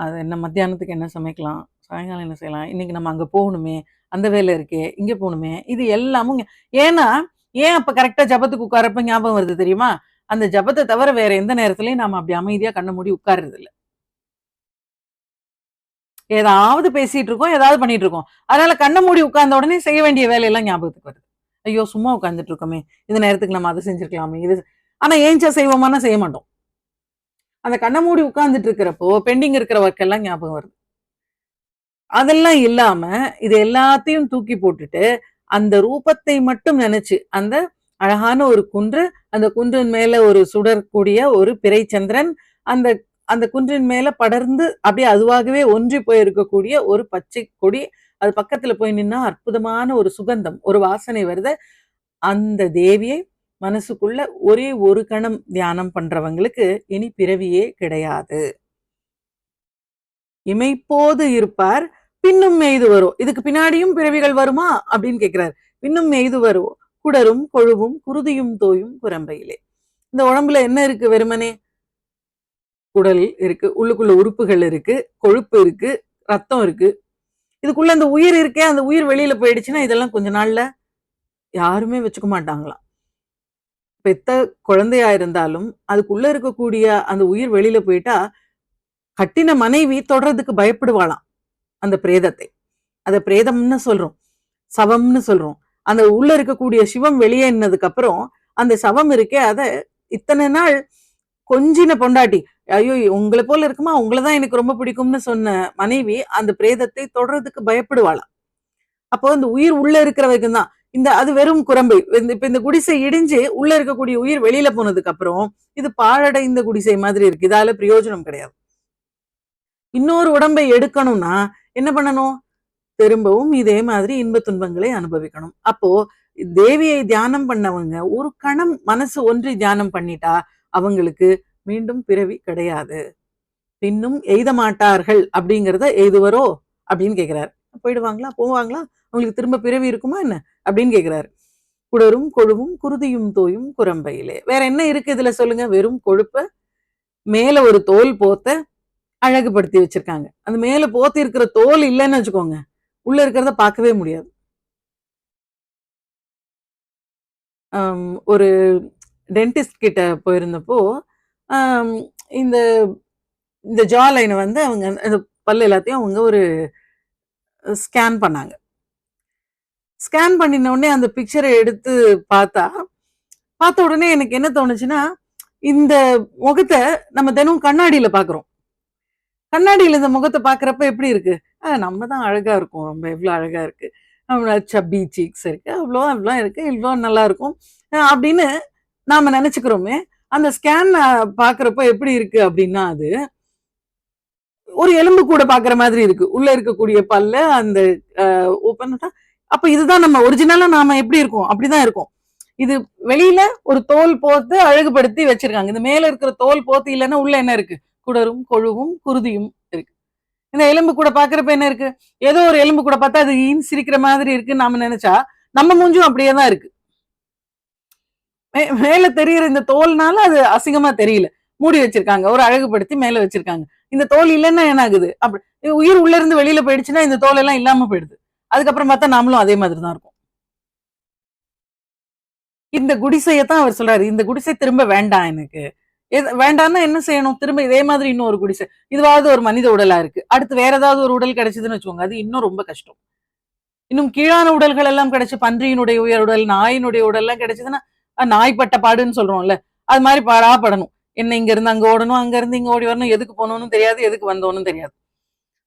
A: அது என்ன மத்தியானத்துக்கு என்ன சமைக்கலாம், சாயங்காலம் என்ன செய்யலாம், இன்னைக்கு நம்ம அங்க போகணுமே, அந்த வேலை இருக்கே, இங்க போகணுமே, இது எல்லாமும் ஏன்னா ஏன் அப்ப கரெக்டா ஜபத்துக்கு உட்காரப்ப ஞாபகம் வருது தெரியுமா? அந்த ஜபத்தை தவிர வேற எந்த நேரத்திலயும் நாம அப்படி அமைதியா கண்ணை மூடி உட்கார்றது இல்லை. ஏதாவது பேசிட்டு இருக்கோம், ஏதாவது பண்ணிட்டு இருக்கோம். அதனால கண்ணை மூடி உட்கார்ந்த உடனே செய்ய வேண்டிய வேலையெல்லாம் ஞாபகத்துக்கு வருது. ஐயோ சும்மா உட்கார்ந்துட்டு இருக்கோமே, இந்த நேரத்துக்கு நம்ம அதை செஞ்சிருக்கலாமே, இது. ஆனா ஏஞ்சா செய்வோமானா செய்ய மாட்டோம். அந்த கண்ணை மூடி உட்கார்ந்துட்டு இருக்கிறப்போ பெண்டிங் இருக்கிற ஒர்க் எல்லாம் ஞாபகம் வருது. அதெல்லாம் இல்லாம இது எல்லாத்தையும் தூக்கி போட்டுட்டு அந்த ரூபத்தை மட்டும் நினைச்சு, அந்த அழகான ஒரு குன்று, அந்த குன்றின் மேல ஒரு சுடர்க்கூடிய ஒரு பிறைச்சந்திரன், அந்த அந்த குன்றின் மேல படர்ந்து அப்படியே அதுவாகவே ஒன்றி போய் இருக்கக்கூடிய ஒரு பச்சை கொடி, அது பக்கத்துல போய் நின்னா அற்புதமான ஒரு சுகந்தம், ஒரு வாசனை வருது. அந்த தேவியை மனசுக்குள்ள ஒரே ஒரு கணம் தியானம் பண்றவங்களுக்கு இனி பிறவியே கிடையாது. இமைப்போது இருப்பார், பின்னும் மெய்து வரும். இதுக்கு பின்னாடியும் பிறவிகள் வருமா அப்படின்னு கேட்கிறார். பின்னும் மெய்து வரும், குடரும் கொழுவும் குருதியும் தோயும் குரம்பையிலே. இந்த உடம்புல என்ன இருக்கு? வெறுமனே குடல் இருக்கு, உள்ளுக்குள்ள உறுப்புகள் இருக்கு, கொழுப்பு இருக்கு, ரத்தம் இருக்கு. இதுக்குள்ள அந்த உயிர் இருக்கே, அந்த உயிர் வெளியில போயிடுச்சுன்னா இதெல்லாம் கொஞ்ச நாள்ல யாருமே வச்சுக்க மாட்டாங்களாம். பெத்த குழந்தையா இருந்தாலும் அதுக்குள்ள இருக்கக்கூடிய அந்த உயிர் வெளியில போயிட்டா கட்டின மனைவி தொடர்றதுக்கு பயப்படுவாளாம் அந்த பிரேதத்தை. அத பிரேதம்னு சொல்றோம், சவம்னு சொல்றோம். அந்த உள்ள இருக்கக்கூடிய சிவம் வெளியேறினதுக்கு அப்புறம் அந்த சவம் இருக்கே, அத இத்தனை நாள் கொஞ்சின பொண்டாட்டி, ஐயோ உங்களை போல இருக்குமா, உங்களைதான் எனக்கு ரொம்ப பிடிக்கும்னு சொன்ன மனைவி அந்த பிரேதத்தை தொடர்றதுக்கு பயப்படுவாளாம். அப்போ இந்த உயிர் உள்ள இருக்கிற வரைக்கும் தான். அது வெறும் குரம்பை. இப்ப இந்த குடிசை இடிஞ்சு உள்ள இருக்கக்கூடிய உயிர் வெளியில போனதுக்கு அப்புறம் இது பாழடைந்த குடிசை மாதிரி இருக்கு. இதால பிரயோஜனம் கிடையாது. இன்னொரு உடம்பை எடுக்கணும்னா என்ன பண்ணணும்? திரும்பவும் இதே மாதிரி இன்ப துன்பங்களை அனுபவிக்கணும். அப்போ தேவியை தியானம் பண்ணவங்க ஒரு கணம் மனசு ஒன்றி தியானம் பண்ணிட்டா அவங்களுக்கு மீண்டும் பிறவி கிடையாது. பின்னும் எய்த மாட்டார்கள் அப்படிங்கிறத எய்துவரோ அப்படின்னு கேட்கிறாரு. போயிடுவாங்களா, போவாங்களா, அவங்களுக்கு திரும்ப பிறவி இருக்குமா என்ன அப்படின்னு கேட்கிறாரு. குடரும் கொழுவும் குருதியும் தோயும் குரம்பையிலே. வேற என்ன இருக்கு இதுல சொல்லுங்க? வெறும் கொழுப்ப மேல ஒரு தோல் போத்த அழகுபடுத்தி வச்சிருக்காங்க. அந்த மேல போத்தி இருக்கிற தோல் இல்லைன்னு வச்சுக்கோங்க, உள்ள இருக்கிறத பார்க்கவே முடியாது. ஒரு டென்டிஸ்ட் கிட்ட போயிருந்தப்போ இந்த இந்த ஜா லைனை வந்து அவங்க அந்த பல்லு எல்லாத்தையும் அவங்க ஒரு ஸ்கேன் பண்ணாங்க. ஸ்கேன் பண்ணின உடனே அந்த பிக்சரை எடுத்து பார்த்த உடனே எனக்கு என்ன தோணுச்சுன்னா, இந்த முகத்தை நம்ம தினம் கண்ணாடியில பாக்குறோம். கண்ணாடியில இந்த முகத்தை பாக்குறப்ப எப்படி இருக்கு? நம்ம தான் அழகா இருக்கும், ரொம்ப எவ்வளவு அழகா இருக்கு, சப்பி சீக்ஸ் இருக்கு, அவ்வளோ இருக்கு, இவ்வளோ நல்லா இருக்கும் அப்படின்னு நாம நினைச்சுக்கிறோமே. அந்த ஸ்கேன் பாக்குறப்ப எப்படி இருக்கு அப்படின்னா, அது ஒரு எலும்பு கூட பாக்குற மாதிரி இருக்கு. உள்ள இருக்கக்கூடிய பல்ல அந்த ஓப்பன். அப்ப இதுதான் நம்ம ஒரிஜினலா நாம எப்படி இருக்கோம் அப்படிதான் இருக்கும். இது வெளியில ஒரு தோல் போத்து அழகுபடுத்தி வச்சிருக்காங்க. இது மேல இருக்கிற தோல் போத்து இல்லைன்னா உள்ள என்ன இருக்கு? குடரும் கொழுவும் குருதியும் இருக்கு. இந்த எலும்பு கூட பாக்குறப்ப என்ன இருக்கு? ஏதோ ஒரு எலும்பு கூட பார்த்தா அது சிரிக்கிற மாதிரி இருக்குன்னு நாம நினைச்சா நம்ம மூஞ்சும் அப்படியேதான் இருக்கு. மேல தெரியுற இந்த தோல்னால அது அசிங்கமா தெரியல, மூடி வச்சிருக்காங்க, ஒரு அழகுபடுத்தி மேல வச்சிருக்காங்க. இந்த தோல் இல்லைன்னா என்ன ஆகுது? அப்படி உயிர் உள்ள இருந்து வெளியில போயிடுச்சுன்னா இந்த தோல் எல்லாம் இல்லாம போயிடுது. அதுக்கப்புறம் பார்த்தா நாமளும் அதே மாதிரிதான் இருக்கும். இந்த குடிசையத்தான் அவர் சொல்றாரு, இந்த குடிசை திரும்ப வேண்டாம் எனக்கு. வேண்டாம்னா என்ன செய்யணும்? திரும்ப இதே மாதிரி இன்னும் ஒரு குடிசை, இதுவாவது ஒரு மனித உடலா இருக்கு, அடுத்து வேற ஏதாவது ஒரு உடல் கிடைச்சதுன்னு வச்சுக்கோங்க, அது இன்னும் ரொம்ப கஷ்டம். இன்னும் கீழான உடல்கள் எல்லாம் கிடைச்சு, பன்றியினுடைய உயர் உடல், நாயினுடைய உடல் எல்லாம் கிடைச்சதுன்னா நாய்ப்பட்ட பாடுன்னு சொல்றோம்ல, அது மாதிரி பாடா படணும். என்ன இங்க இருந்து அங்க ஓடணும், அங்க இருந்து இங்க ஓடி வரணும், எதுக்கு போகணும்னு தெரியாது, எதுக்கு வந்தோன்னு தெரியாது.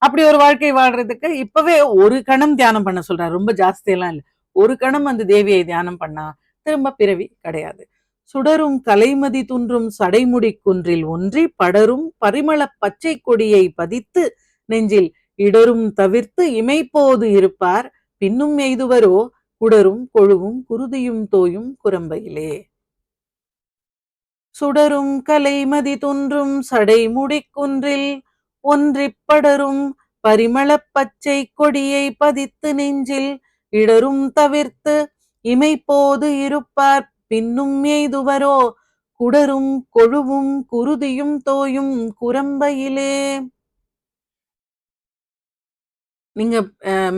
A: அப்படி ஒரு வாழ்க்கை வாழ்றதுக்கு இப்பவே ஒரு கணம் தியானம் பண்ண சொல்றாரு, ரொம்ப ஜாஸ்தி எல்லாம் இல்ல. ஒரு கணம் அந்த தேவியை தியானம் பண்ணா திரும்ப பிறவி கிடையாது. சுடரும் கலைமதி துன்றும் சடைமுடி குன்றில் ஒன்றி படரும் பரிமள பச்சை கொடியை பதித்து நெஞ்சில் இடரும் தவிர்த்து இமைப்போது இருப்பார் பின்னும் எய்துவரோ குடரும் கொழுவும் குருதியும் தோயும் குரம்பையிலே. சுடரும் கலைமதி துன்றும் சடைமுடி குன்றில் ஒன்றிப்படரும் பரிமள பச்சை கொடியை பதித்து நெஞ்சில் இடரும் தவிர்த்து இமைப்போது இருப்பார் பின்னும் எய்துவரோ குடரும் கொழுவும் குருதியும் தோயும் குரம்பையிலே. நீங்க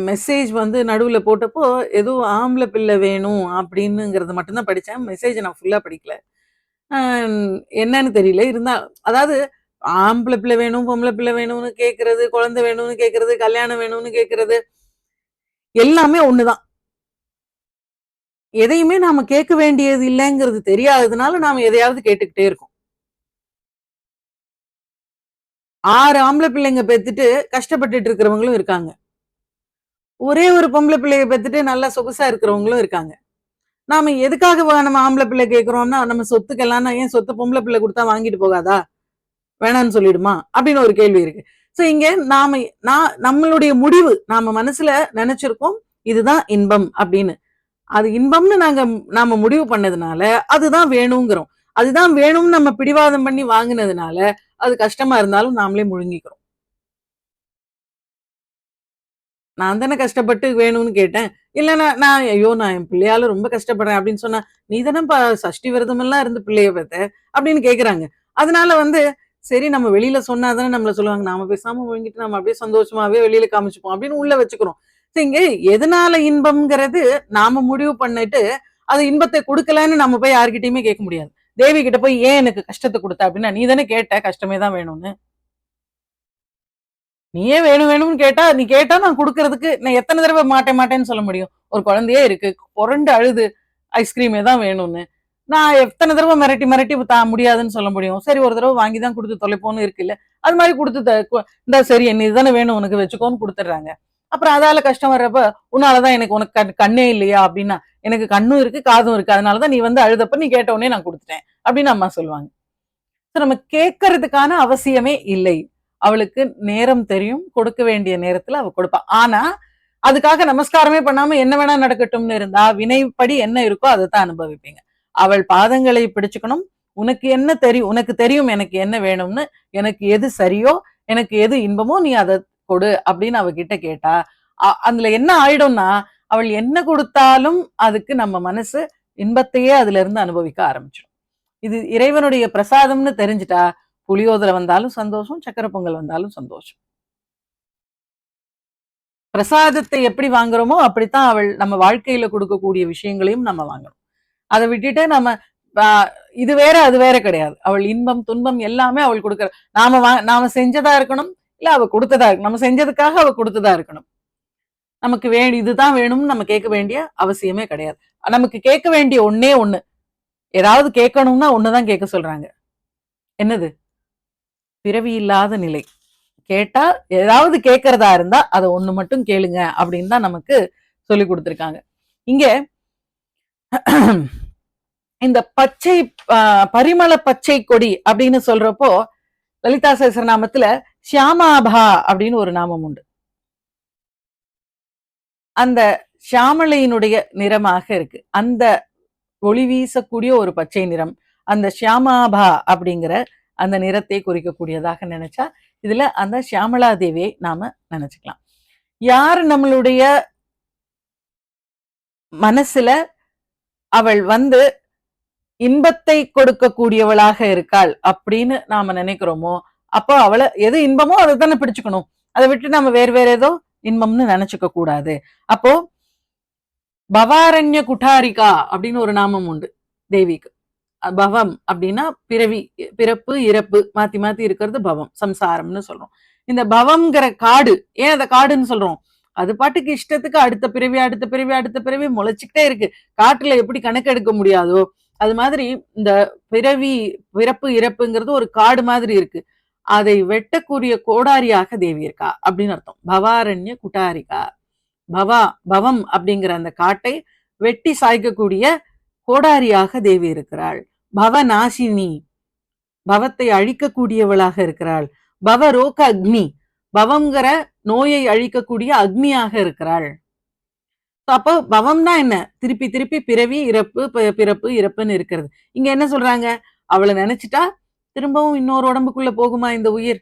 A: மெசேஜ் வந்து நடுவுல போட்டப்போ ஏதோ ஆம்பளை பிள்ளை வேணும் அப்படின்னுங்கிறது மட்டும்தான் படிச்சேன். மெசேஜ் நான் ஃபுல்லா படிக்கல. என்னன்னு தெரியல. இருந்தா அதாவது ஆம்பளை பிள்ளை வேணும், பொம்பளை பிள்ளை வேணும்னு கேட்கறது, குழந்தை வேணும்னு கேட்கறது, கல்யாணம் வேணும்னு கேட்கறது எல்லாமே ஒண்ணுதான். எதையுமே நாம கேட்க வேண்டியது இல்லைங்கிறது தெரியாததுனால நாம எதையாவது கேட்டுக்கிட்டே இருக்கோம். 6 ஆம்பளை பிள்ளைங்க பெத்துட்டு கஷ்டப்பட்டுட்டு இருக்கிறவங்களும் இருக்காங்க. ஒரே ஒரு பொம்பளை பிள்ளைய பெத்துட்டு நல்லா சொகுசா இருக்கிறவங்களும் இருக்காங்க. நாம எதுக்காக நம்ம ஆம்பளை பிள்ளை கேட்கிறோம்னா, நம்ம சொத்துக்கெல்லாம் ஏன் சொத்து பொம்பளை பிள்ளை கொடுத்தா வாங்கிட்டு போகாதா, வேணான்னு சொல்லிடுமா அப்படின்னு ஒரு கேள்வி இருக்கு. சோ இங்க நம்மளுடைய முடிவு, நாம மனசுல நினைச்சிருக்கோம் இதுதான் இன்பம் அப்படின்னு. அது இன்பம்னு நாம முடிவு பண்ணதுனால அதுதான் வேணுங்கிறோம். அதுதான் வேணும்னு நம்ம பிடிவாதம் பண்ணி வாங்கினதுனால அது கஷ்டமா இருந்தாலும் நாமளே முழுங்கிக்கிறோம். நான் தானே கஷ்டப்பட்டு வேணும்னு கேட்டேன். இல்லைன்னா நான் ஐயோ நான் என் பிள்ளையால ரொம்ப கஷ்டப்படுறேன் அப்படின்னு சொன்னா, நீ தானே சஷ்டி விரதம் எல்லாம் இருந்து பிள்ளைய பெத்த அப்படின்னு கேக்குறாங்க. அதனால சரி நம்ம வெளியில சொன்னாதானே நம்மள சொல்லுவாங்க, நாம பேசாம முழுங்கிட்டு நம்ம அப்படியே சந்தோஷமாவே வெளியில காமிச்சுப்போம் அப்படின்னு உள்ள வச்சுக்கிறோம். இங்க எதனால இன்பம்ங்கிறது நாம முடிவு பண்ணிட்டு அது இன்பத்தை கொடுக்கலன்னு நம்ம போய் யாருக்கிட்டயுமே கேட்க முடியாது. தேவி கிட்ட போய் ஏன் எனக்கு கஷ்டத்தை கொடுத்த அப்படின்னா, நீ தானே கேட்ட கஷ்டமே தான் வேணும்னு. நீயே வேணும் வேணும்னு கேட்டா, நீ கேட்டா நான் குடுக்கறதுக்கு நான் எத்தனை தடவை மாட்டேன் மாட்டேன்னு சொல்ல முடியும்? ஒரு குழந்தையே இருக்கு, புரண்டு அழுது ஐஸ்கிரீமே தான் வேணும்னு. நான் எத்தனை தடவை மிரட்டி மிரட்டி முடியாதுன்னு சொல்ல முடியும்? சரி ஒரு தடவை வாங்கி தான் கொடுத்து தொலைப்போன்னு இருக்குல்ல. அது மாதிரி கொடுத்து இந்த சரி என்ன இதுதானே வேணும் உனக்கு வச்சுக்கோன்னு கொடுத்துட்றாங்க. அப்புறம் அதால கஷ்டம் வர்றப்ப உன்னாலதான் எனக்கு உனக்கு கண்ணே இல்லையா அப்படின்னா, எனக்கு கண்ணும் இருக்கு காதும் இருக்கு, அதனாலதான் நீ அழுதப்ப நீ கேட்ட உடனே நான் கொடுத்துட்டேன் அப்படின்னு அம்மா சொல்லுவாங்க. நம்ம கேட்கறதுக்கான அவசியமே இல்லை. அவளுக்கு நேரம் தெரியும், கொடுக்க வேண்டிய நேரத்துல அவ கொடுப்பா. ஆனா அதுக்காக நமஸ்காரமே பண்ணாம என்ன வேணா நடக்கட்டும்னு இருந்தா வினைப்படி என்ன இருக்கோ அதைத்தான் அனுபவிப்பீங்க. அவள் பாதங்களை பிடிச்சுக்கணும். உனக்கு என்ன தெரியும், உனக்கு தெரியும் எனக்கு என்ன வேணும்னு, எனக்கு எது சரியோ, எனக்கு எது இன்பமோ நீ அதை கொடு அப்படின்னு அவகிட்ட கேட்டா அதுல என்ன ஆயிடும்னா, அவள் என்ன கொடுத்தாலும் அதுக்கு நம்ம மனசு இன்பத்தையே அதுல இருந்து அனுபவிக்க ஆரம்பிச்சிடும். இது இறைவனுடைய பிரசாதம்னு தெரிஞ்சுட்டா புளியோதரை வந்தாலும் சந்தோஷம், சக்கரை பொங்கல் வந்தாலும் சந்தோஷம். பிரசாதத்தை எப்படி வாங்குறோமோ அப்படித்தான் அவள் நம்ம வாழ்க்கையில கொடுக்கக்கூடிய விஷயங்களையும் நம்ம வாங்கணும். அதை விட்டுட்டு நம்ம இது வேற அது வேற கிடையாது. அவள் இன்பம் துன்பம் எல்லாமே அவள் கொடுக்கற, நாம செஞ்சதா இருக்கணும், இல்ல அவ கொடுத்ததா இருக்கணும். நம்ம செஞ்சதுக்காக அவ கொடுத்ததா இருக்கணும். நமக்கு இதுதான் வேணும்னு நம்ம கேட்க வேண்டிய அவசியமே கிடையாது. நமக்கு கேட்க வேண்டிய ஒண்ணே ஒண்ணு, ஏதாவது கேட்கணும்னா ஒண்ணுதான் கேட்க சொல்றாங்க. என்னது? பிறவி இல்லாத நிலை. கேட்டா ஏதாவது கேட்கறதா இருந்தா அதை ஒண்ணு மட்டும் கேளுங்க அப்படின்னு தான் நமக்கு சொல்லி கொடுத்திருக்காங்க. இங்க இந்த பச்சை பரிமள பச்சை கொடி அப்படின்னு சொல்றப்போ லலிதா சஹஸ்ரநாமத்துல ஷியாமாபா அப்படின்னு ஒரு நாமம் உண்டு. அந்த ஷியாமளையினுடைய நிறமாக இருக்கு. அந்த ஒளி வீசக்கூடிய ஒரு பச்சை நிறம், அந்த ஷியாமாபா அப்படிங்கிற அந்த நிறத்தை குறிக்கக்கூடியதாக நினைச்சா இதுல அந்த ஷியாமலா தேவியை நாம நினைச்சுக்கலாம். யார் நம்மளுடைய மனசுல அவள் வந்து இன்பத்தை கொடுக்கக்கூடியவளாக இருக்காள் அப்படின்னு நாம நினைக்கிறோமோ, அப்போ அவளை எது இன்பமோ அதை தானே பிடிச்சுக்கணும். அதை விட்டு நம்ம வேற வேற ஏதோ இன்பம்னு நினைச்சுக்க கூடாது. அப்போ பவாரண்ய குட்டாரிகா அப்படின்னு ஒரு நாமம் உண்டு தேவிக்கு. பவம் அப்படின்னா பிறவி, பிறப்பு இறப்பு மாத்தி மாத்தி இருக்கிறது பவம், சம்சாரம்னு சொல்றோம். இந்த பவம்ங்கிற காடு, ஏன் அதை காடுன்னு சொல்றோம்? அது பாட்டுக்கு இஷ்டத்துக்கு அடுத்த பிறவி அடுத்த பிறவி அடுத்த பிறவி முளைச்சுக்கிட்டே இருக்கு. காட்டுல எப்படி கணக்கு எடுக்க முடியாதோ அது மாதிரி இந்த பிறவி பிறப்பு இறப்புங்கிறது ஒரு காடு மாதிரி இருக்கு. அதை வெட்டக்கூடிய கோடாரியாக தேவி இருக்கா அப்படின்னு அர்த்தம். பவாரண்ய குட்டாரிகா. பவம் அப்படிங்கிற அந்த காட்டை வெட்டி சாய்க்கக்கூடிய கோடாரியாக தேவி இருக்கிறாள். பவநாசினி, பவத்தை அழிக்கக்கூடியவளாக இருக்கிறாள். பவரோக அக்னி, பவங்கிற நோயை அழிக்கக்கூடிய அக்னியாக இருக்கிறாள். அப்போ பவம்னா என்ன? திருப்பி திருப்பி பிறவி இறப்பு பிறப்பு இறப்புன்னு இருக்கிறது. இங்க என்ன சொல்றாங்க? அவளை நினைச்சிட்டா திரும்பவும் இன்னொரு உடம்புக்குள்ள போகுமா இந்த உயிர்?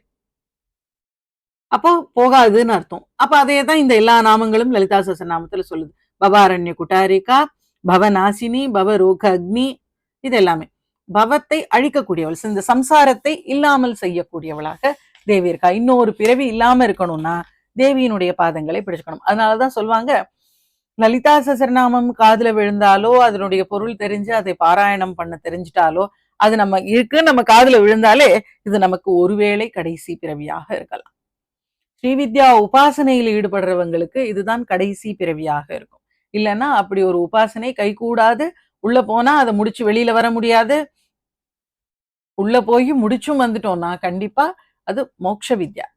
A: அப்போ போகாதுன்னு அர்த்தம். அப்ப அதே தான் இந்த எல்லா நாமங்களும் லலிதா சஹஸ்ரநாமத்துல சொல்லுது. பவாரண்ய குட்டாரிகா, பவநாசினி, பவரோக அக்னி, இது எல்லாமே பவத்தை அழிக்கக்கூடியவள், இந்த சம்சாரத்தை இல்லாமல் செய்யக்கூடியவளாக தேவி இருக்கா. இன்னொரு பிறவி இல்லாம இருக்கணும்னா தேவியினுடைய பாதங்களை பிடிச்சுக்கணும். அதனாலதான் சொல்லுவாங்க, லலிதா சஹஸ்ரநாமம் காதுல விழுந்தாலோ அதனுடைய பொருள் தெரிஞ்சு அதை பாராயணம் பண்ண தெரிஞ்சிட்டாலோ அது நம்ம இருக்கு நம்ம காதுல விழுந்தாலே இது நமக்கு ஒருவேளை கடைசி பிறவியாக இருக்கலாம். ஸ்ரீவித்யா உபாசனையில் ஈடுபடுறவங்களுக்கு இதுதான் கடைசி பிறவியாக இருக்கும். இல்லைன்னா அப்படி ஒரு உபாசனை கைகூடாது. உள்ள போனா அதை முடிச்சு வெளியில வர முடியாது. உள்ள போய் முடிச்சும் வந்துட்டோம்னா கண்டிப்பா அது மோட்ச வித்யா.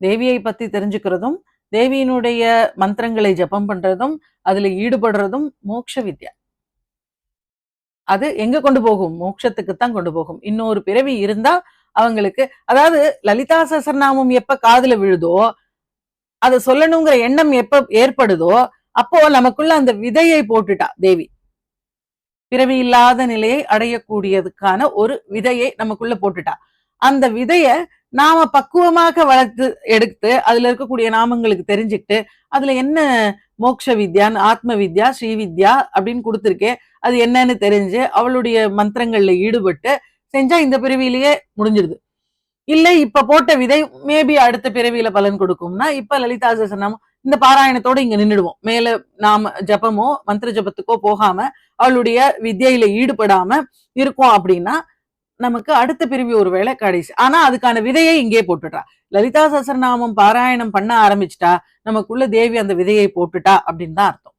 A: தேவியை பத்தி தெரிஞ்சுக்கிறதும் தேவியினுடைய மந்திரங்களை ஜபம் பண்றதும் அதுல ஈடுபடுறதும் மோட்ச வித்யா. அது எங்க கொண்டு போகும்? மோட்சத்துக்குத்தான் கொண்டு போகும். இன்னொரு பிறவி இருந்தா அவங்களுக்கு, அதாவது லலிதா சஹஸ்ரநாமம் எப்ப காதுல விழுதோ அதை சொல்லணுங்கிற எண்ணம் எப்ப ஏற்படுதோ அப்போ நமக்குள்ள அந்த விதையை போட்டுட்டா தேவி. பிறவி இல்லாத நிலையை அடையக்கூடியதுக்கான ஒரு விதையை நமக்குள்ள போட்டுட்டா. அந்த விதைய நாம பக்குவமாக வளர்த்து எடுத்து அதுல இருக்கக்கூடிய நாமங்களுக்கு தெரிஞ்சுக்கிட்டு அதுல என்ன மோட்ச வித்யான்னு ஆத்ம வித்யா ஸ்ரீவித்யா அப்படின்னு கொடுத்துருக்கே அது என்னன்னு தெரிஞ்சு அவளுடைய மந்திரங்கள்ல ஈடுபட்டு செஞ்சா இந்த பிறவியிலேயே முடிஞ்சிருது. இல்ல இப்ப போட்ட விதை மேபி அடுத்த பிறவியில பலன் கொடுக்கும்னா இப்ப லலிதா சஹஸ்ரநாமம் இந்த பாராயணத்தோட இங்க நின்றுடுவோம். மேல நாம ஜபமோ மந்திர ஜபத்துக்கோ போகாம அவளுடைய வித்யில ஈடுபடாம இருக்கும் அப்படின்னா நமக்கு அடுத்த பிரிவு ஒரு வேளை கடைசி. ஆனா அதுக்கான விதையை இங்கே போட்டுட்டா. லலிதா சஹஸ்ரநாமம் பாராயணம் பண்ண ஆரம்பிச்சுட்டா நமக்குள்ள தேவி அந்த விதையை போட்டுட்டா அப்படின்னு தான் அர்த்தம்.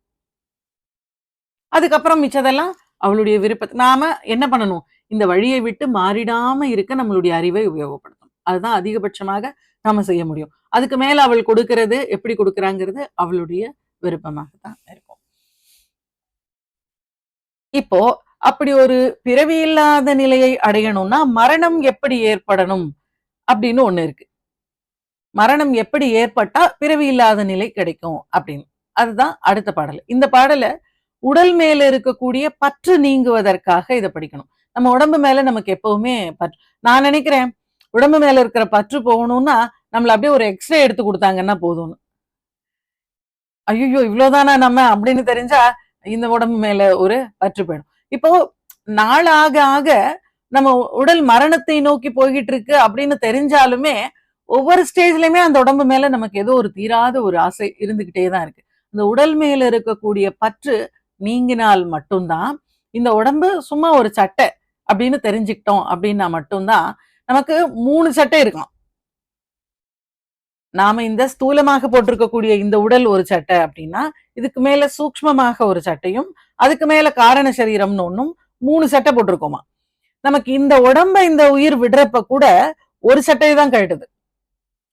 A: அதுக்கப்புறம் மிச்சதெல்லாம் அவளுடைய விருப்பத்தை நாம என்ன பண்ணணும்? இந்த வழியை விட்டு மாறிடாம இருக்க நம்மளுடைய அறிவை உபயோகப்படுத்தணும். அதுதான் அதிகபட்சமாக நாம செய்ய முடியும். அதுக்கு மேல அவள் கொடுக்கிறது எப்படி கொடுக்குறாங்கிறது அவளுடைய விருப்பமாக தான் இருக்கும். இப்போ அப்படி ஒரு பிறவி இல்லாத நிலையை அடையணும்னா மரணம் எப்படி ஏற்படணும் அப்படின்னு ஒண்ணு இருக்கு. மரணம் எப்படி ஏற்பட்டா பிறவி இல்லாத நிலை கிடைக்கும் அப்படின்னு, அதுதான் அடுத்த பாடல். இந்த பாடலை உடல் மேல இருக்கக்கூடிய பற்று நீங்குவதற்காக இதை படிக்கணும். நம்ம உடம்பு மேல நமக்கு எப்பவுமே பற்று, நான் நினைக்கிறேன் உடம்பு மேல இருக்கிற பற்று போகணும்னா நம்மள அப்படியே ஒரு எக்ஸ்ரே எடுத்து கொடுத்தாங்கன்னா போதும்னு. ஐயோ இவ்வளவுதானா நம்ம அப்படின்னு தெரிஞ்சா இந்த உடம்பு மேல ஒரு பற்று போயிடும். இப்போ நாள் ஆக ஆக நம்ம உடல் மரணத்தை நோக்கி போய்கிட்டு இருக்கு அப்படின்னு தெரிஞ்சாலுமே ஒவ்வொரு ஸ்டேஜ்லயுமே அந்த உடம்பு மேல நமக்கு ஏதோ ஒரு தீராத ஒரு ஆசை இருந்துகிட்டே தான் இருக்கு. இந்த உடல் மேல இருக்கக்கூடிய பற்று நீங்கினால் மட்டும்தான், இந்த உடம்பு சும்மா ஒரு சட்டை அப்படின்னு தெரிஞ்சுக்கிட்டோம் அப்படின்னா மட்டும்தான் நமக்கு 3 சட்டை இருக்கலாம். நாம இந்த ஸ்தூலமாக போட்டிருக்கக்கூடிய இந்த உடல் ஒரு சட்டை அப்படின்னா இதுக்கு மேல சூக்ஷ்மமாக ஒரு சட்டையும் அதுக்கு மேல காரண சரீரம்னு ஒன்னும் 3 சட்டை போட்டிருக்கோமா. நமக்கு இந்த உடம்ப இந்த உயிர் விடுறப்ப கூட ஒரு சட்டை தான் கழட்டுது.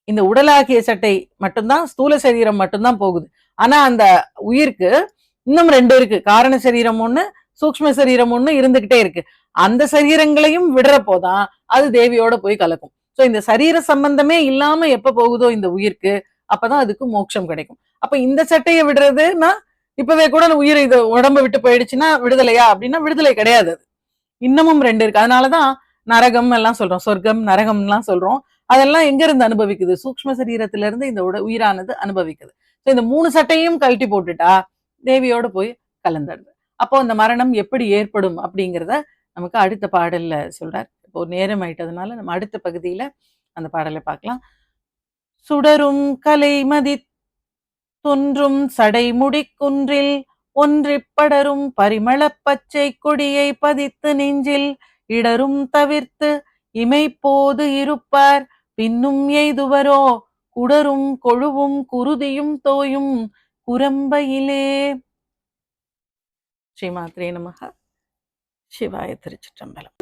A: இந்த உடலாகிய சட்டை மட்டும்தான், ஸ்தூல சரீரம் மட்டும்தான் போகுது. ஆனா அந்த உயிருக்கு இன்னும் 2 இருக்கு. காரண சரீரம் ஒண்ணு, சூக்ஷ்ம சரீரம் ஒண்ணு இருந்துகிட்டே இருக்கு. அந்த சரீரங்களையும் விடுறப்போதான் அது தேவியோட போய் கலக்கும். சோ இந்த சரீர சம்பந்தமே இல்லாம எப்ப போகுதோ இந்த உயிருக்கு அப்பதான் அதுக்கு மோட்சம் கிடைக்கும். அப்ப இந்த சட்டையை விடுறதுன்னா இப்பவே கூட உயிர் இது உடம்ப விட்டு போயிடுச்சுன்னா விடுதலையா அப்படின்னா விடுதலை கிடையாது. அது இன்னமும் ரெண்டு இருக்கு. அதனாலதான் நரகம் எல்லாம் சொல்றோம், சொர்க்கம் நரகம் எல்லாம் சொல்றோம். அதெல்லாம் எங்க இருந்து அனுபவிக்குது? சூக்ஷ்ம சரீரத்தில இருந்து இந்த உயிரானது அனுபவிக்குது. இந்த 3 சட்டையும் கழட்டி போட்டுட்டா தேவியோட போய் கலந்துடுது. அப்போ அந்த மரணம் எப்படி ஏற்படும் அப்படிங்கிறத நமக்கு அடுத்த பாடல்ல சொல்றார். இப்போ நேரம் ஆயிட்டதுனால நம்ம அடுத்த பகுதியில அந்த பாடலை பார்க்கலாம். சுடரும் கலை மதி தொன்றும் சடைமுடி குன்றில் ஒன்றிப்படரும் பரிமளப் பச்சை கொடியை பதித்து நெஞ்சில் இடரும் தவிர்த்து இமைப்போது இருப்பார் பின்னும் எய்துவரோ குடரும் கொழுவும் குருதியும் தோயும் குரம்பையிலே. ஸ்ரீமாத்ரே நமக. சிவாய திருச்சிற்றம்பலம்.